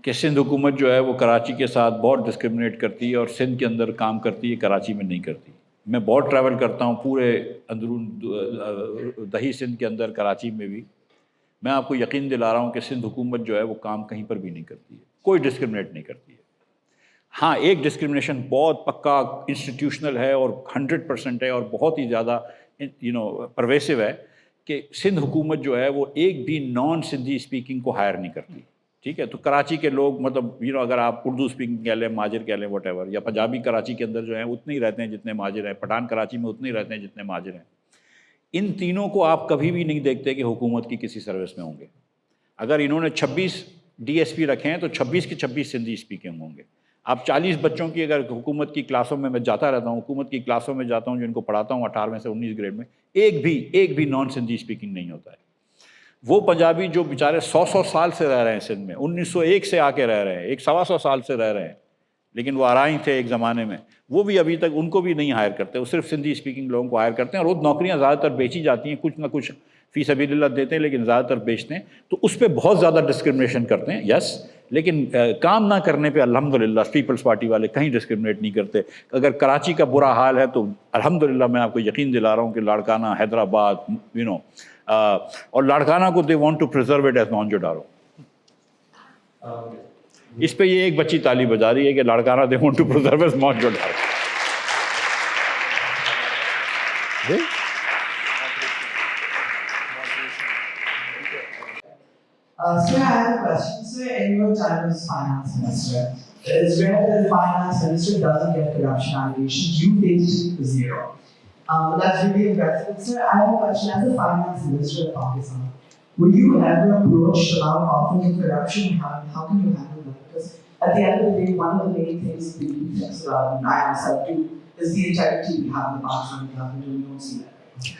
کہ سندھ حکومت جو ہے وہ کراچی کے ساتھ بہت ڈسکرمنیٹ کرتی ہے اور سندھ کے اندر کام کرتی ہے, کراچی میں نہیں کرتی. میں بہت ٹریول کرتا ہوں پورے اندرون دہی سندھ کے اندر, کراچی میں بھی. میں آپ کو یقین دلا رہا ہوں کہ سندھ حکومت جو ہے وہ کام کہیں پر بھی نہیں کرتی ہے, کوئی ڈسکرمنیٹ نہیں کرتی ہے. ہاں ایک ڈسکرمنیشن بہت پکا انسٹیٹیوشنل ہے اور 100% ہے اور بہت ہی زیادہ پرویسو ہے, کہ سندھ حکومت جو ہے وہ ایک بھی نان سندھی اسپیکنگ کو ہائر نہیں کرتی. ٹھیک ہے, تو کراچی کے لوگ مطلب اگر آپ اردو اسپیکنگ کہہ لیں, ماجر کہہ لیں, واٹ ایور, یا پنجابی کراچی کے اندر جو ہیں اتنے ہی رہتے ہیں جتنے ماجر ہیں, پٹھان کراچی میں اتنے ہی رہتے ہیں جتنے ماجر ہیں. ان تینوں کو آپ کبھی بھی نہیں دیکھتے کہ حکومت کی کسی سروس میں ہوں گے. اگر انہوں نے 26 DSP رکھے ہیں تو 26 کے 26 سندھی اسپیکنگ ہوں گے. آپ 40 بچوں کی اگر حکومت کی کلاسوں میں جاتا رہتا ہوں, حکومت کی کلاسوں میں جاتا ہوں, جن کو پڑھاتا ہوں 18ویں سے 19 گریڈ میں, ایک بھی نان سندھی اسپیکنگ نہیں ہوتا ہے. وہ پنجابی جو بیچارے 100 سال سے رہ رہے ہیں سندھ میں, 1901 سے آ کے رہ رہے ہیں, 100 سال سے رہ رہے ہیں, لیکن وہ آرائی تھے ایک زمانے میں, وہ بھی ابھی تک ان کو بھی نہیں ہائر کرتے. وہ صرف سندھی اسپیکنگ لوگوں کو ہائر کرتے ہیں, اور وہ نوکریاں زیادہ تر بیچی جاتی ہیں, کچھ نہ کچھ فی سبیل اللہ دیتے ہیں لیکن زیادہ تر بیچتے ہیں. تو اس پہ بہت زیادہ ڈسکرمنیشن کرتے ہیں, یس, لیکن کام نہ کرنے پہ الحمدللہ پیپلز پارٹی والے کہیں ڈسکرمنیٹ نہیں کرتے. اگر کراچی کا برا حال ہے تو الحمدللہ میں آپ کو یقین دلا رہا ہوں کہ لاڑکانہ, حیدرآباد, اور لاڑکانہ کو they want to preserve it as Mohenjodaro. اس پہ یہ ایک بچی تالی بجا رہی ہے کہ Larkana they want to preserve as Mohenjodaro. Sir, I have a question. Sir, in your time as finance minister, it is rare that the finance minister doesn't get corruption allegations. You faced 0. That's really impressive. Sir, I have a question. As a finance minister of Pakistan, were you ever approached about offering of corruption? How can you handle that? Because at the end of the day, one of the main things that we fix about, and I myself do, is the integrity we have in the Pakistan government, and we don't see that.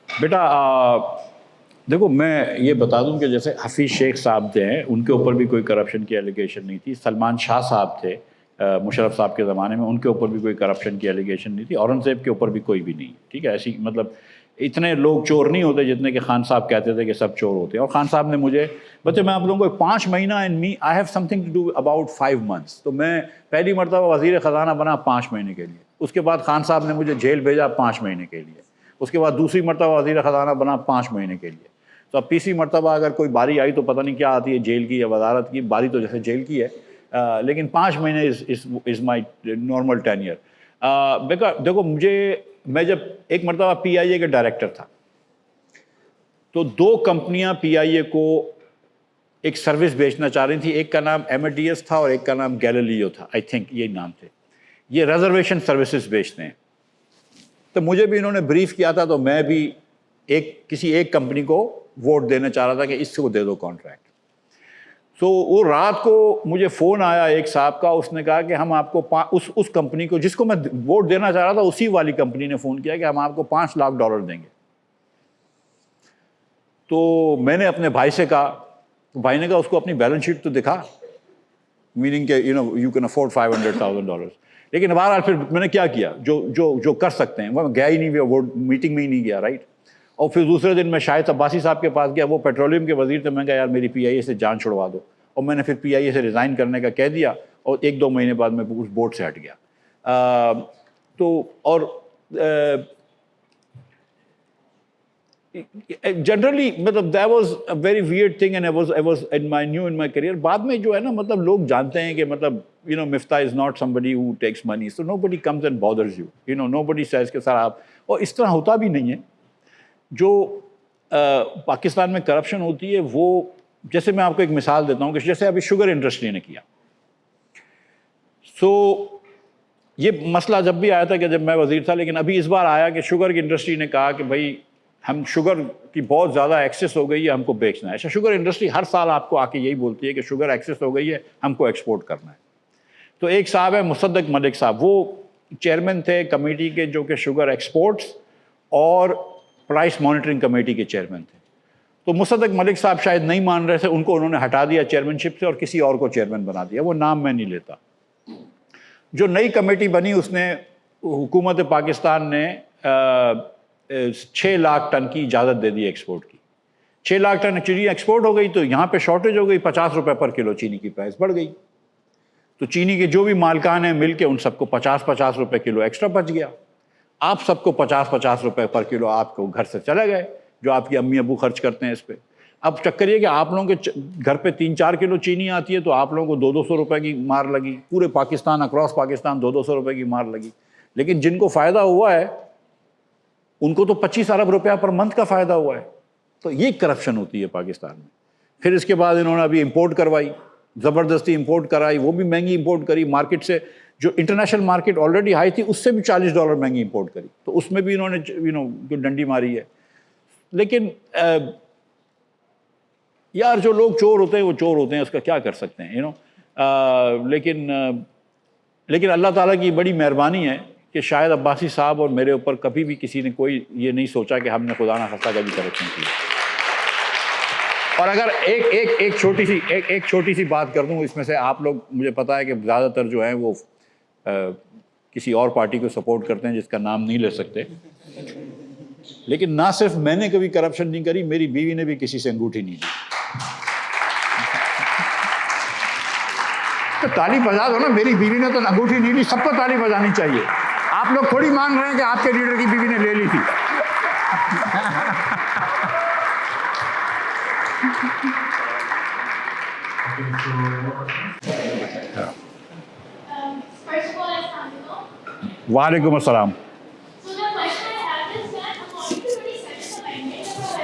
بیٹا دیکھو, میں یہ بتا دوں کہ جیسے حفیظ شیخ صاحب تھے, ان کے اوپر بھی کوئی کرپشن کی ایلیگیشن نہیں تھی. سلمان شاہ صاحب تھے, مشرف صاحب کے زمانے میں ان کے اوپر بھی کوئی کرپشن کی ایلیگیشن نہیں تھی، اورنگزیب کے اوپر بھی کوئی بھی نہیں، ٹھیک ہے. ایسی مطلب اتنے لوگ چور نہیں ہوتے جتنے کہ خان صاحب کہتے تھے کہ سب چور ہوتے ہیں. اور خان صاحب نے مجھے بچے میں آپ لوگوں کو 5 مہینہ in May I have something to do about 5 months. تو میں پہلی مرتبہ وزیر خزانہ بنا 5 مہینے کے لیے. اس کے بعد خان صاحب نے مجھے جیل بھیجا 5 مہینے کے لیے. اس کے بعد دوسری مرتبہ وزیر خزانہ بنا 5 مہینے کے لیے. تو اب تیسری مرتبہ اگر کوئی باری آئی تو پتہ نہیں کیا آتی ہے، جیل کی یا وزارت کی. باری تو جیسے جیل کی ہے، لیکن 5 مہینے از مائی نارمل ٹینیئر. دیکھو میں جب ایک مرتبہ پی آئی اے کے ڈائریکٹر تھا تو 2 کمپنیاں پی آئی اے کو ایک سروس بیچنا چاہ رہی تھی. ایک کا نام ایمیڈیس تھا اور ایک کا نام گیلیلیو تھا، آئی تھنک یہی نام تھے. یہ ریزرویشن سروسز بیچتے ہیں. تو مجھے بھی انہوں نے بریف کیا تھا، تو میں بھی کسی ایک کمپنی کو ووٹ دینا چاہ رہا تھا کہ اس کو دے دو کانٹریکٹ. تو وہ رات کو مجھے فون آیا ایک صاحب کا، اس نے کہا کہ ہم آپ کو اس کمپنی کو جس کو میں ووٹ دینا چاہ رہا تھا اسی والی کمپنی نے فون کیا کہ ہم آپ کو $5 لاکھ دیں گے. تو میں نے اپنے بھائی سے کہا، تو بھائی نے کہا اس کو اپنی بیلنس شیٹ تو دکھا، میننگ کہ یو کین افورڈ $500,000. لیکن بہرحال پھر میں نے کیا جو کر سکتے ہیں، وہ گیا ہی نہیں، وہ میٹنگ میں ہی نہیں گیا، رائٹ. اور پھر دوسرے دن میں شاہد عباسی صاحب کے پاس گیا، وہ پیٹرولیم کے وزیر تھے. میں کہا یار میری پی آئی اے سے جان چھڑوا دو. اور میں نے پھر پی آئی اے سے ریزائن کرنے کا کہہ دیا، اور 1-2 مہینے بعد میں اس بورڈ سے ہٹ گیا. تو اور جنرلی مطلب that was a very weird thing and I was in my career. بعد میں جو ہے نا مطلب لوگ جانتے ہیں کہ مطلب مفتاح is not somebody who takes money, so nobody comes and bothers you, nobody says کہ سر آپ. اور اس طرح ہوتا بھی نہیں ہے. جو پاکستان میں کرپشن ہوتی ہے وہ، جیسے میں آپ کو ایک مثال دیتا ہوں کہ جیسے ابھی شوگر انڈسٹری نے کیا. سو یہ مسئلہ جب بھی آیا تھا کہ جب میں وزیر تھا، لیکن ابھی اس بار آیا کہ شوگر کی انڈسٹری نے کہا کہ بھائی ہم شوگر کی بہت زیادہ ایکسیس ہو گئی ہے، ہم کو بیچنا ہے. اچھا، شوگر انڈسٹری ہر سال آپ کو آ کے یہی بولتی ہے کہ شوگر ایکسیس ہو گئی ہے، ہم کو ایکسپورٹ کرنا ہے. تو ایک صاحب ہے مصدق ملک صاحب، وہ چیئرمین تھے کمیٹی کے جو کہ شوگر ایکسپورٹس اور پرائس مانیٹرنگ کمیٹی کے چیئرمین تھے. تو مصدق ملک صاحب شاید نہیں مان رہے تھے، ان کو انہوں نے ہٹا دیا چیئرمین شپ سے اور کسی اور کو چیئرمین بنا دیا. وہ نام میں نہیں لیتا. جو نئی کمیٹی بنی اس نے، حکومت پاکستان نے 6 لاکھ ٹن کی اجازت دے دی ایکسپورٹ کی. 6 لاکھ ٹن چینی ایکسپورٹ ہو گئی تو یہاں پہ شارٹیج ہو گئی، $50 پر کلو چینی کی پرائس بڑھ گئی. تو چینی کے جو بھی مالکان ہیں مل کے ان سب کو $50 کلو ایکسٹرا بچ گیا. آپ سب کو $50 پر کلو آپ کو گھر سے چلے گئے، جو آپ کی امی ابو خرچ کرتے ہیں اس پہ. اب چکر یہ کہ آپ لوگوں کے گھر پہ 3-4 کلو چینی آتی ہے تو آپ لوگوں کو $200 کی مار لگی. پورے پاکستان، اکراس پاکستان $200 کی مار لگی. لیکن جن کو فائدہ ہوا ہے ان کو تو $25 ارب پر منتھ کا فائدہ ہوا ہے. تو یہ کرپشن ہوتی ہے پاکستان میں. پھر اس کے بعد انہوں نے ابھی امپورٹ کروائی، زبردستی امپورٹ کرائی، وہ بھی مہنگی امپورٹ کری. مارکیٹ سے جو انٹرنیشنل مارکیٹ آلریڈی ہائی تھی اس سے بھی $40 مہنگی امپورٹ کری. تو اس میں بھی انہوں نے جو ڈنڈی ماری ہے. لیکن یار جو لوگ چور ہوتے ہیں وہ چور ہوتے ہیں، اس کا کیا کر سکتے ہیں لیکن اللہ تعالیٰ کی بڑی مہربانی ہے کہ شاہد عباسی صاحب اور میرے اوپر کبھی بھی کسی نے کوئی یہ نہیں سوچا کہ ہم نے خدا نہ خواستہ کبھی کرپشن کی. اور اگر ایک چھوٹی سی بات کر دوں اس میں سے، آپ لوگ مجھے پتا ہے کہ زیادہ تر جو ہیں وہ کسی اور پارٹی کو سپورٹ کرتے ہیں جس کا نام نہیں لے سکتے. لیکن نہ صرف میں نے کبھی کرپشن نہیں کری، میری بیوی نے بھی کسی سے انگوٹھی نہیں دی. تو تالی بجا دو نا، میری بیوی نے تو انگوٹھی نہیں دی، سب کو تالی بجانی چاہیے. آپ لوگ تھوڑی مان رہے ہیں کہ آپ کے لیڈر کی بیوی نے لے لی تھی. First of all, assalamualaikum. وعلیکم السلام. So the question I have is that according to 27th Amendment,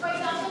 For example,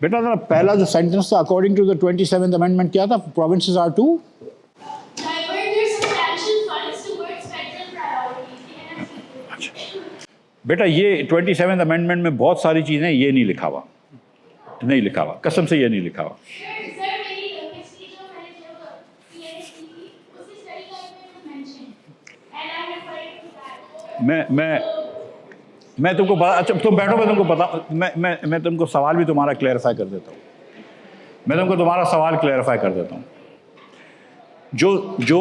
بیٹا ذرا پہلا جو سینٹنس تھا according to the 27th amendment کیا تھا؟ Provinces are to Divert their substantial funds towards federal priorities. بیٹا یہ 27th امینڈمنٹ میں بہت ساری چیزیں یہ نہیں لکھا ہوا، قسم سے یہ نہیں لکھا ہوا. Sir, میری میں تم کو بتا, اچھا تم بیٹھو, میں تم کو بتا, میں تم کو سوال بھی تمہارا کلیئرفائی کر دیتا ہوں. میں تم کو تمہارا سوال کلیئرفائی کر دیتا ہوں. جو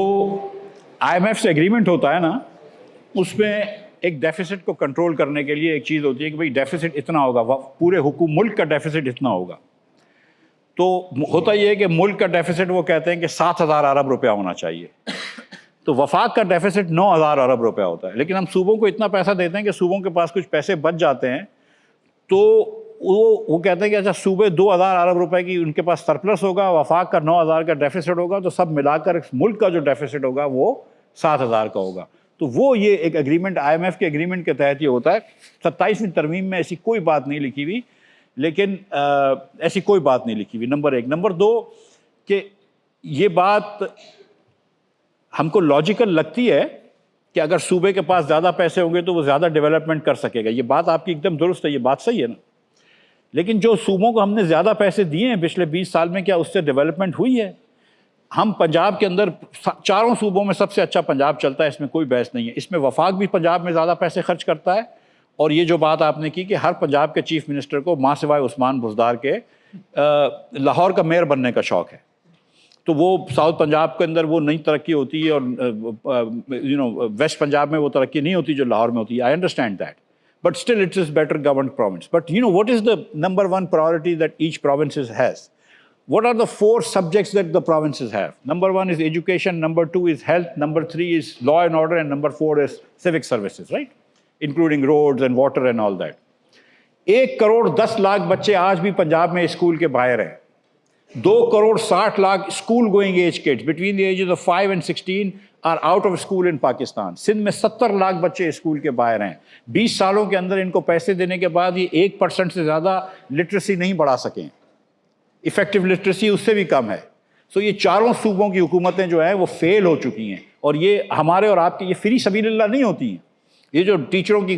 IMF سے ایگریمنٹ ہوتا ہے نا, اس میں ایک ڈیفیسٹ کو کنٹرول کرنے کے لیے ایک چیز ہوتی ہے کہ بھئی ڈیفیسٹ اتنا ہوگا, پورے ملک کا ڈیفیسٹ اتنا ہوگا. تو ہوتا یہ ہے کہ ملک کا ڈیفیسٹ وہ کہتے ہیں کہ 7,000 ارب روپیہ ہونا چاہیے. تو وفاق کا ڈیفیسٹ 9,000 ارب روپیہ ہوتا ہے. لیکن ہم صوبوں کو اتنا پیسہ دیتے ہیں کہ صوبوں کے پاس کچھ پیسے بچ جاتے ہیں, تو وہ کہتے ہیں کہ اچھا صوبے 2,000 ارب روپے کی ان کے پاس سرپلس ہوگا, وفاق کا 9,000 کا ڈیفیسٹ ہوگا, تو سب ملا کر ملک کا جو ڈیفیسٹ ہوگا وہ 7,000 کا ہوگا. تو وہ یہ ایک ایگریمنٹ IMF کے ایگریمنٹ کے تحت یہ ہوتا ہے. 27ویں ترمیم میں ایسی کوئی بات نہیں لکھی ہوئی, لیکن ایسی کوئی بات نہیں لکھی ہوئی, نمبر 1. نمبر 2 کہ یہ بات ہم کو لاجیکل لگتی ہے کہ اگر صوبے کے پاس زیادہ پیسے ہوں گے تو وہ زیادہ ڈیولپمنٹ کر سکے گا. یہ بات آپ کی ایک دم درست ہے, یہ بات صحیح ہے نا. لیکن جو صوبوں کو ہم نے زیادہ پیسے دیے ہیں پچھلے 20 سال میں, کیا اس سے ڈیولپمنٹ ہوئی ہے؟ ہم پنجاب کے اندر 4 صوبوں میں سب سے اچھا پنجاب چلتا ہے, اس میں کوئی بحث نہیں ہے. اس میں وفاق بھی پنجاب میں زیادہ پیسے خرچ کرتا ہے, اور یہ جو بات آپ نے کی کہ ہر پنجاب کے چیف منسٹر کو ماں سوائے عثمان بزدار کے لاہور کا میئر بننے کا شوق ہے. تو وہ ساؤتھ پنجاب کے اندر وہ نئی ترقی ہوتی ہے, اور ویسٹ پنجاب میں وہ ترقی نہیں ہوتی جو لاہور میں ہوتی ہے. I understand that, but still it is better governed province. But what is the number one priority that each province has? What are the 4 subjects that the provinces have? Number 1 is education, number 2 is health, number 3 is law and order, and number 4 is civic services, right? Including roads and water and all that. 1,10,00,000 بچے آج بھی پنجاب میں school کے باہر ہیں. 2,60,00,000 school going age kids between the ages of 5 and 16 are out of school in Pakistan. Sindh میں 70,00,000 بچے school کے باہر ہیں. 20 سالوں کے اندر ان کو پیسے دینے کے بعد یہ 1% سے زیادہ لٹریسی نہیں بڑھا سکیں. افیکٹو لٹریسی اس سے بھی کم ہے. سو یہ 4 صوبوں کی حکومتیں جو ہیں وہ فیل ہو چکی ہیں, اور یہ ہمارے اور آپ کی یہ فی سبیل اللہ نہیں ہوتی ہیں. یہ جو ٹیچروں کی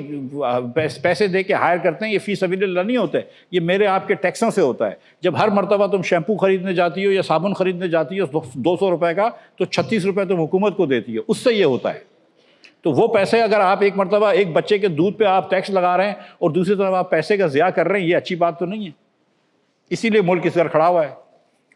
پیسے دے کے ہائر کرتے ہیں یہ فی سبیل اللہ نہیں ہوتا ہے, یہ میرے آپ کے ٹیکسوں سے ہوتا ہے. جب ہر مرتبہ تم شیمپو خریدنے جاتی ہو یا صابن خریدنے جاتی ہو 200 روپے کا, تو 36 روپے تم حکومت کو دیتی ہو, اس سے یہ ہوتا ہے. تو وہ پیسے اگر آپ ایک مرتبہ ایک بچے کے دودھ پہ آپ ٹیکس لگا رہے ہیں اور دوسری طرف آپ پیسے کا ضیاع کر رہے ہیں, یہ اچھی بات تو نہیں ہے. اسی لیے ملک اس طرح کھڑا ہوا ہے.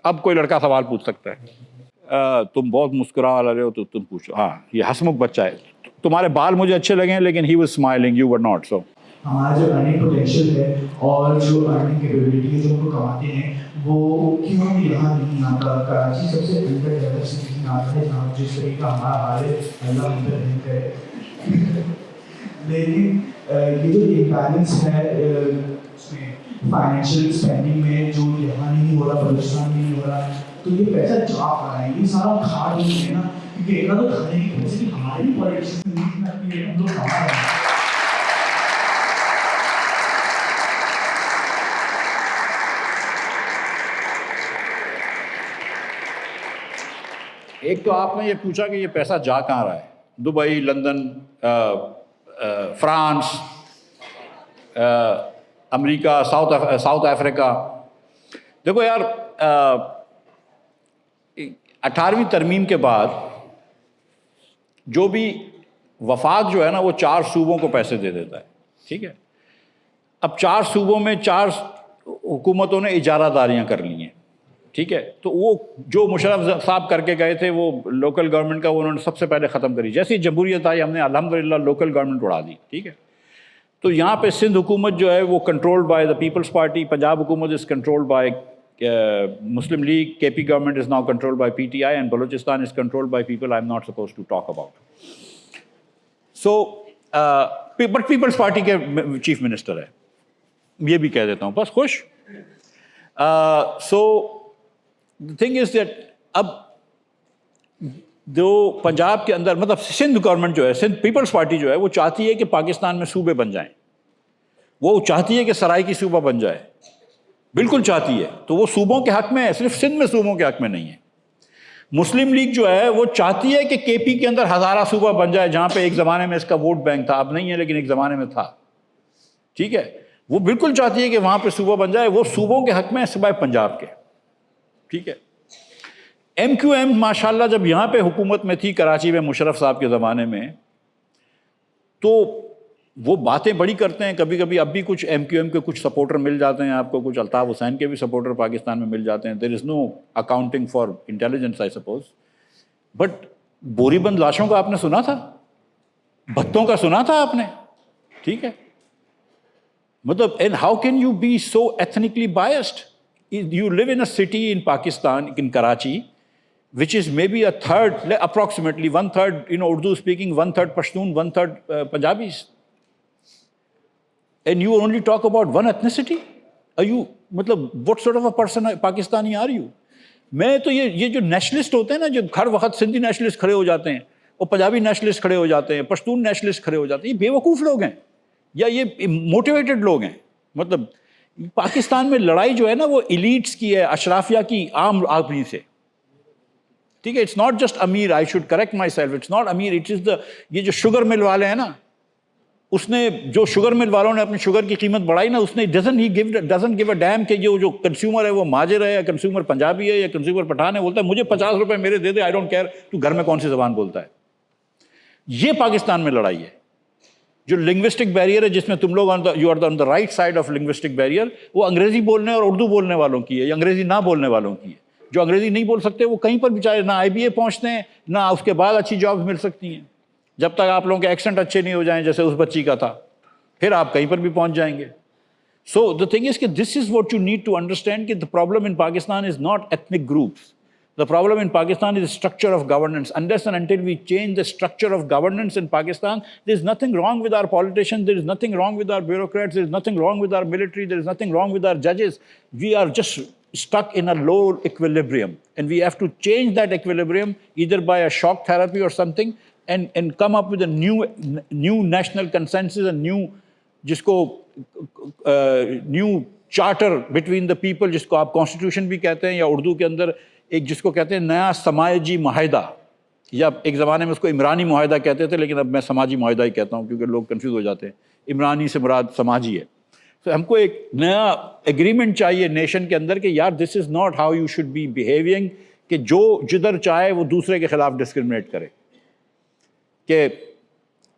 اب کوئی لڑکا سوال پوچھ سکتا ہے. تم بہت مسکرا رہے ہو تو تم پوچھو. ہاں, یہ ہسمکھ بچہ ہے. تمہارے بال مجھے اچھے لگے ہیں لیکن he was smiling, you were not. So ہمارا جو ارننگ پوٹینشیل ہے اور جو ارننگ کیپیبلٹی ہے جو ہم کو کماتے ہیں, وہ کیوں ہم یہاں نہیں آتا. کراچی سب سے انڈر ڈیولپ سٹی آتا ہے جہاں جس طریقے کا ہمارا حال ہے, اللہ ہم پہ رحم کرے. لیکن یہ جو امبیلنس ہے اس میں فائنینشیل اسپینڈنگ میں, جو یہاں نہیں ہو رہا, بلوچستان میں نہیں ہو رہا, تو یہ پیسہ جا پا رہا ہے. یہ سارا کھا نہیں ہے نا, کیونکہ ایک تو کھانے کی پیسے کی ہماری بھی پالیٹکس میں ہم لوگ کما رہے ہیں. ایک تو آپ نے یہ پوچھا کہ یہ پیسہ جا کہاں رہا ہے. دبئی, لندن, فرانس, امریکہ, ساؤتھ افریقہ. دیکھو یار, 18ویں ترمیم کے بعد جو بھی وفاق جو ہے نا وہ 4 صوبوں کو پیسے دے دیتا ہے. ٹھیک ہے, اب 4 صوبوں میں 4 حکومتوں نے اجارہ داریاں کر لی ہیں. ٹھیک ہے, تو وہ جو مشرف صاحب کر کے گئے تھے وہ لوکل گورنمنٹ کا انہوں نے سب سے پہلے ختم کری. جیسی جمہوریت آئی ہم نے الحمدللہ لوکل گورنمنٹ اڑا دی. ٹھیک ہے, تو یہاں پہ سندھ حکومت جو ہے وہ controlled by the Peoples Party, Punjab حکومت is controlled by Muslim League, K P government is now controlled by PTI, and Balochistan is controlled by people I am not suppose to talk about. So but Peoples Party کے چیف منسٹر ہے, یہ بھی کہہ دیتا ہوں بس خوش. سو the thing is that اب جو پنجاب کے اندر مطلب سندھ گورنمنٹ جو ہے, سندھ پیپلز پارٹی جو ہے وہ چاہتی ہے کہ پاکستان میں صوبے بن جائیں, وہ چاہتی ہے کہ سرائی کی صوبہ بن جائے, بالکل چاہتی ہے. تو وہ صوبوں کے حق میں ہے, صرف سندھ میں صوبوں کے حق میں نہیں ہے. مسلم لیگ جو ہے وہ چاہتی ہے کہ KP کے اندر ہزارہ صوبہ بن جائے, جہاں پہ ایک زمانے میں اس کا ووٹ بینک تھا, اب نہیں ہے لیکن ایک زمانے میں تھا. ٹھیک ہے, وہ بالکل چاہتی ہے کہ وہاں پہ صوبہ بن جائے. وہ صوبوں کے حق میں سوائے پنجاب کے. ٹھیک ہے, MQM ماشاء اللہ جب یہاں پہ حکومت میں تھی کراچی میں مشرف صاحب کے زمانے میں, تو وہ باتیں بڑی کرتے ہیں. کبھی کبھی اب بھی کچھ ایم کیو ایم کے کچھ سپورٹر مل جاتے ہیں آپ کو, کچھ الطاف حسین کے بھی سپورٹر پاکستان میں مل جاتے ہیں. There is no accounting for intelligence I suppose. But بوری بند لاشوں کا آپ نے سنا تھا, بھتوں کا سنا تھا آپ نے, ٹھیک ہے, مطلب and how can you be so ethnically biased. You live in a city in Pakistan, in Karachi, which is maybe a third, approximately 1/3, Urdu speaking, 1/3 Pashtun, 1/3 Punjabis. And you only talk about one ethnicity? Are you, matlab, what sort of a person, Pakistani are you? میں تو یہ جو nationalist ہوتے ہیں نا, جو ہر وقت Sindhi nationalist کھڑے ہو جاتے ہیں اور پنجابی نیشنلسٹ کھڑے ہو جاتے ہیں, پشتون نیشنلسٹ کھڑے ہو جاتے ہیں, یہ بیوقوف لوگ ہیں یا یہ موٹیویٹڈ لوگ ہیں. مطلب پاکستان میں لڑائی جو ہے نا وہ ایلیٹس کی ہے, اشرافیہ کی, عام آدمی سے, ٹھیک ہے. اٹس ناٹ جسٹ امیر, I should correct myself, it's not امیر, اٹ از دا, یہ جو شوگر مل والے ہیں نا, اس نے جو شوگر مل والوں نے اپنی شوگر کی قیمت بڑھائی نا, اس نے ڈزنٹ گیو اے ڈیم کہ جو کنزیومر ہے وہ ماجر ہے یا کنزیومر پنجابی ہے یا کنزیومر پٹھان ہے, بولتا ہے مجھے 50 روپے میرے دے دے, آئی ڈونٹ کیئر تو گھر میں کون سی زبان بولتا ہے. یہ پاکستان میں لڑائی ہے. جو لنگوسٹک بیریئر ہے جس میں تم لوگ you are on the right side of linguistic barrier, وہ انگریزی بولنے اور اردو بولنے والوں کی ہے یا انگریزی نہ بولنے والوں کی ہے. جو انگریزی نہیں بول سکتے وہ کہیں پر بھی چاہے نہ آئی بی اے پہنچتے ہیں, نہ اس کے بعد اچھی جابز مل سکتی ہیں, جب تک آپ لوگوں کے ایکسنٹ اچھے نہیں ہو جائیں جیسے اس بچی کا تھا, پھر آپ کہیں پر بھی پہنچ جائیں گے. سو دا تھنگ از کہ this is what you need to understand کہ the problem in Pakistan is not ethnic groups, the problem in Pakistan is structure of governance. Unless and until we change the structure of governance in Pakistan, there is nothing wrong with our politicians, there is nothing wrong with our bureaucrats, there is nothing wrong with our military, there is nothing wrong with our judges. We are just stuck in a low equilibrium, and we have to change that equilibrium either by a shock therapy or something, and come up with a new national consensus, a new جس کو new charter between the people, جس کو آپ constitution بھی کہتے ہیں, یا اردو کے اندر ایک جس کو کہتے ہیں نیا سماجی معاہدہ, یا ایک زمانے میں اس کو عمرانی معاہدہ کہتے تھے, لیکن اب میں سماجی معاہدہ ہی کہتا ہوں کیونکہ لوگ کنفیوز ہو جاتے ہیں. عمرانی سے مراد سماجی ہے. تو ہم کو ایک نیا ایگریمنٹ چاہیے نیشن کے اندر کہ یار this is not how you should be behaving, کہ جو جدھر چاہے وہ دوسرے کے خلاف ڈسکرمنیٹ کرے, کہ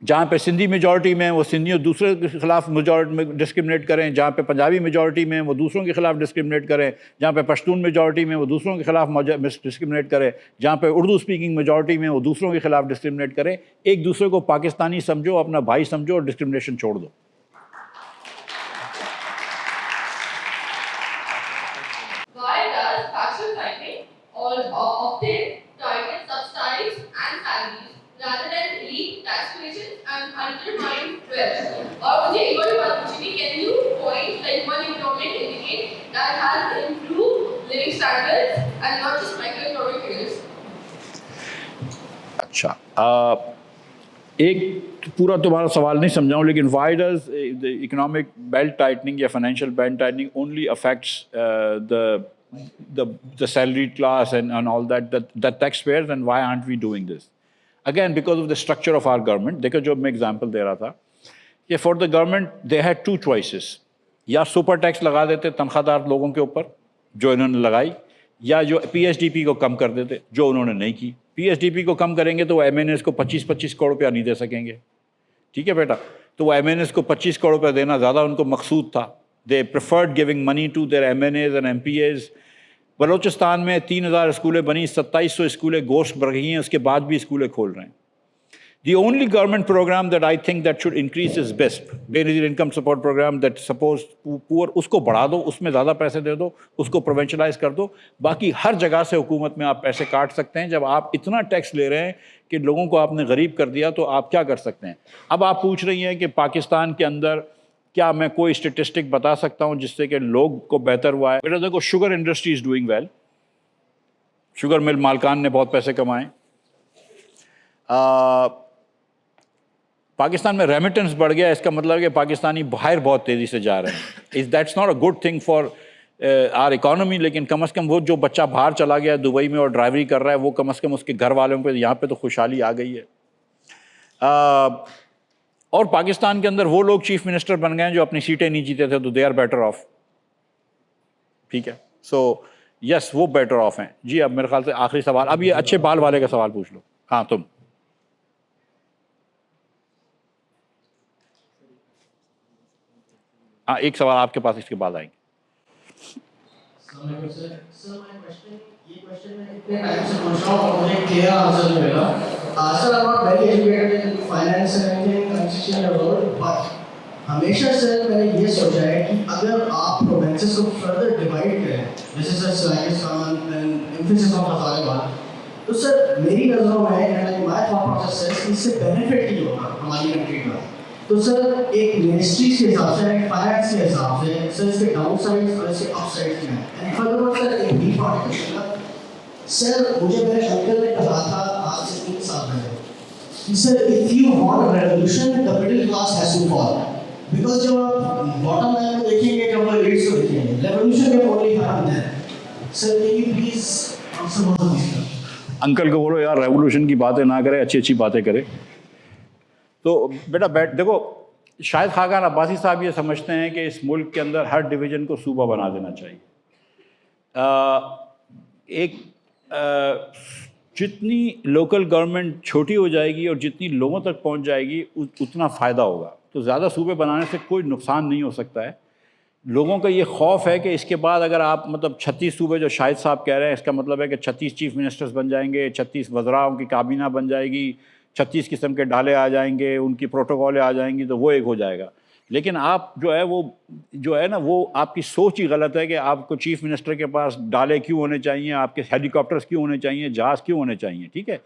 جہاں پہ سندھی میجورٹی میں وہ سندھیوں دوسرے کے خلاف میجورٹی میں ڈسکرمنیٹ کریں, جہاں پہ پنجابی میجورٹی میں وہ دوسروں کے خلاف ڈسکرمنیٹ کریں, جہاں پہ پشتون میجورٹی میں وہ دوسروں کے خلاف ڈسکرمنیٹ کرے, جہاں پہ اردو اسپیکنگ میجورٹی میں وہ دوسروں کے خلاف ڈسکرمنیٹ کرے. ایک دوسرے کو پاکستانی سمجھو, اپنا بھائی سمجھو, اور ڈسکرمنیشن چھوڑ دو. Why does fashion designing often target substyles and salaries rather than elite aspirations and undermine wealth? اور مجھے ایک اور بات پوچھنی, can you point like one economic indicate that has improved living standards and not just microeconomic figures? اچھا, ایک پورا تمہارا سوال نہیں سمجھاؤں, لیکن why does the economic belt tightening یا financial belt tightening only affects the salaried class and all that taxpayers, and why aren't we doing this? Again, because of the structure of our government. دیکھو جو میں example دے رہا تھا کہ for the government they had two choices, یا super tax لگا دیتے تنخواہ دار لوگوں کے اوپر جو انہوں نے لگائی, یا جو پی ایس ڈی پی کو کم کر دیتے جو انہوں نے نہیں کی. پی ایس ڈی پی کو کم کریں گے تو وہ ایم این ایس کو 25 کروڑ روپیہ نہیں دے سکیں گے, ٹھیک ہے بیٹا, تو وہ ایم این ایس کو 25 کروڑ روپیہ دینا زیادہ ان کو مقصود تھا. They preferred giving money to their M N As and M P As. Balochistan میں 3000 اسکولیں بنی, 2700 اسکولیں گوشت بڑھ گئی ہیں, اس کے بعد بھی اسکولیں کھول رہے ہیں. The only government program that I think that should increase is BISP, Benazir Income Support Program, that suppose poor, اس کو بڑھا دو, اس میں زیادہ پیسے دے دو, اس کو پروینشلائز کر دو. باقی ہر جگہ سے حکومت میں آپ پیسے کاٹ سکتے ہیں. جب آپ اتنا ٹیکس لے رہے ہیں کہ لوگوں کو آپ نے غریب کر دیا, تو آپ کیا کر سکتے ہیں؟ اب آپ پوچھ رہی ہیں کہ پاکستان کے اندر کیا میں کوئی اسٹیٹسٹک بتا سکتا ہوں جس سے کہ لوگ کو بہتر ہوا ہے؟ بیٹا دیکھو, sugar industry is doing well, sugar mill مالکان نے بہت پیسے کمائے. پاکستان میں ریمیٹنس بڑھ گیا, اس کا مطلب ہے کہ پاکستانی باہر بہت تیزی سے جا رہے ہیں. That's not a good thing for our economy, لیکن کم از کم وہ جو بچہ باہر چلا گیا دبئی میں اور ڈرائیوری کر رہا ہے, وہ کم از کم اس کے گھر والوں پہ یہاں پہ تو خوشحالی آ گئی ہے. اور پاکستان کے اندر وہ لوگ چیف منسٹر بن گئے ہیں جو اپنی سیٹیں نہیں جیتے تھے, تو دے آر بیٹر آف, ٹھیک ہے. سو یس, وہ بیٹر آف ہیں. جی اب میرے خیال سے آخری سوال, اب یہ اچھے بال والے کا سوال پوچھ لو. ہاں تم. ہاں ایک سوال آپ کے پاس اس کے بعد آئیں گے. ہمیشہ سر میں نے یہ سوچا ہے کہ اگر آپ پروونسز کو فردر ڈیوائڈ کریں جیسے سر سلاکستان ایمفیسس آف طالبان تو سر میری نظروں میں اس سے بینیفٹ ہی ہوگا ہماری کنٹری کا. تو سر ایک منسٹریز کے حساب سے ایک فائنانس کے حساب سے سر اس کے ڈاؤن سائڈس اور اس کے اپ سائڈس میں اینڈ فردر سر ایک بریف آرٹیکل سر مجھے میرے انکل نے کہا تھا آج سے 3 سال پہلے sir if you want revolution the middle class has to fall because جب آپ باٹم لائن میں دیکھیں گے جب وہ ریٹس کو دیکھیں گے ریولیوشن کے only happen then. Sir can you please answer one of these. Uncle کو بولو یار ریولوشن کی باتیں نہ کرے, اچھی اچھی باتیں کرے. تو بیٹا دیکھو شاہد خاقان عباسی صاحب یہ سمجھتے ہیں کہ اس ملک کے اندر ہر ڈویژن کو صوبہ بنا دینا چاہیے. جتنی لوکل گورنمنٹ چھوٹی ہو جائے گی اور جتنی لوگوں تک پہنچ جائے گی اتنا فائدہ ہوگا. تو زیادہ صوبے بنانے سے کوئی نقصان نہیں ہو سکتا ہے. لوگوں کا یہ خوف ہے کہ اس کے بعد اگر آپ 36 صوبے جو شاہد صاحب کہہ رہے ہیں اس کا مطلب ہے کہ 36 چیف منسٹرز بن جائیں گے, 36 وزراء کی کابینہ بن جائے گی, 36 قسم کے ڈالے آ جائیں گے, ان کی پروٹوکولیں آ جائیں گی, تو وہ ایک ہو جائے گا. لیکن آپ جو ہے نا وہ آپ کی سوچ ہی غلط ہے کہ آپ کو چیف منسٹر کے پاس ڈالے کیوں ہونے چاہیے, آپ کے ہیلی کاپٹرز کیوں ہونے چاہیے, جہاز کیوں ہونے چاہیے. ٹھیک ہے,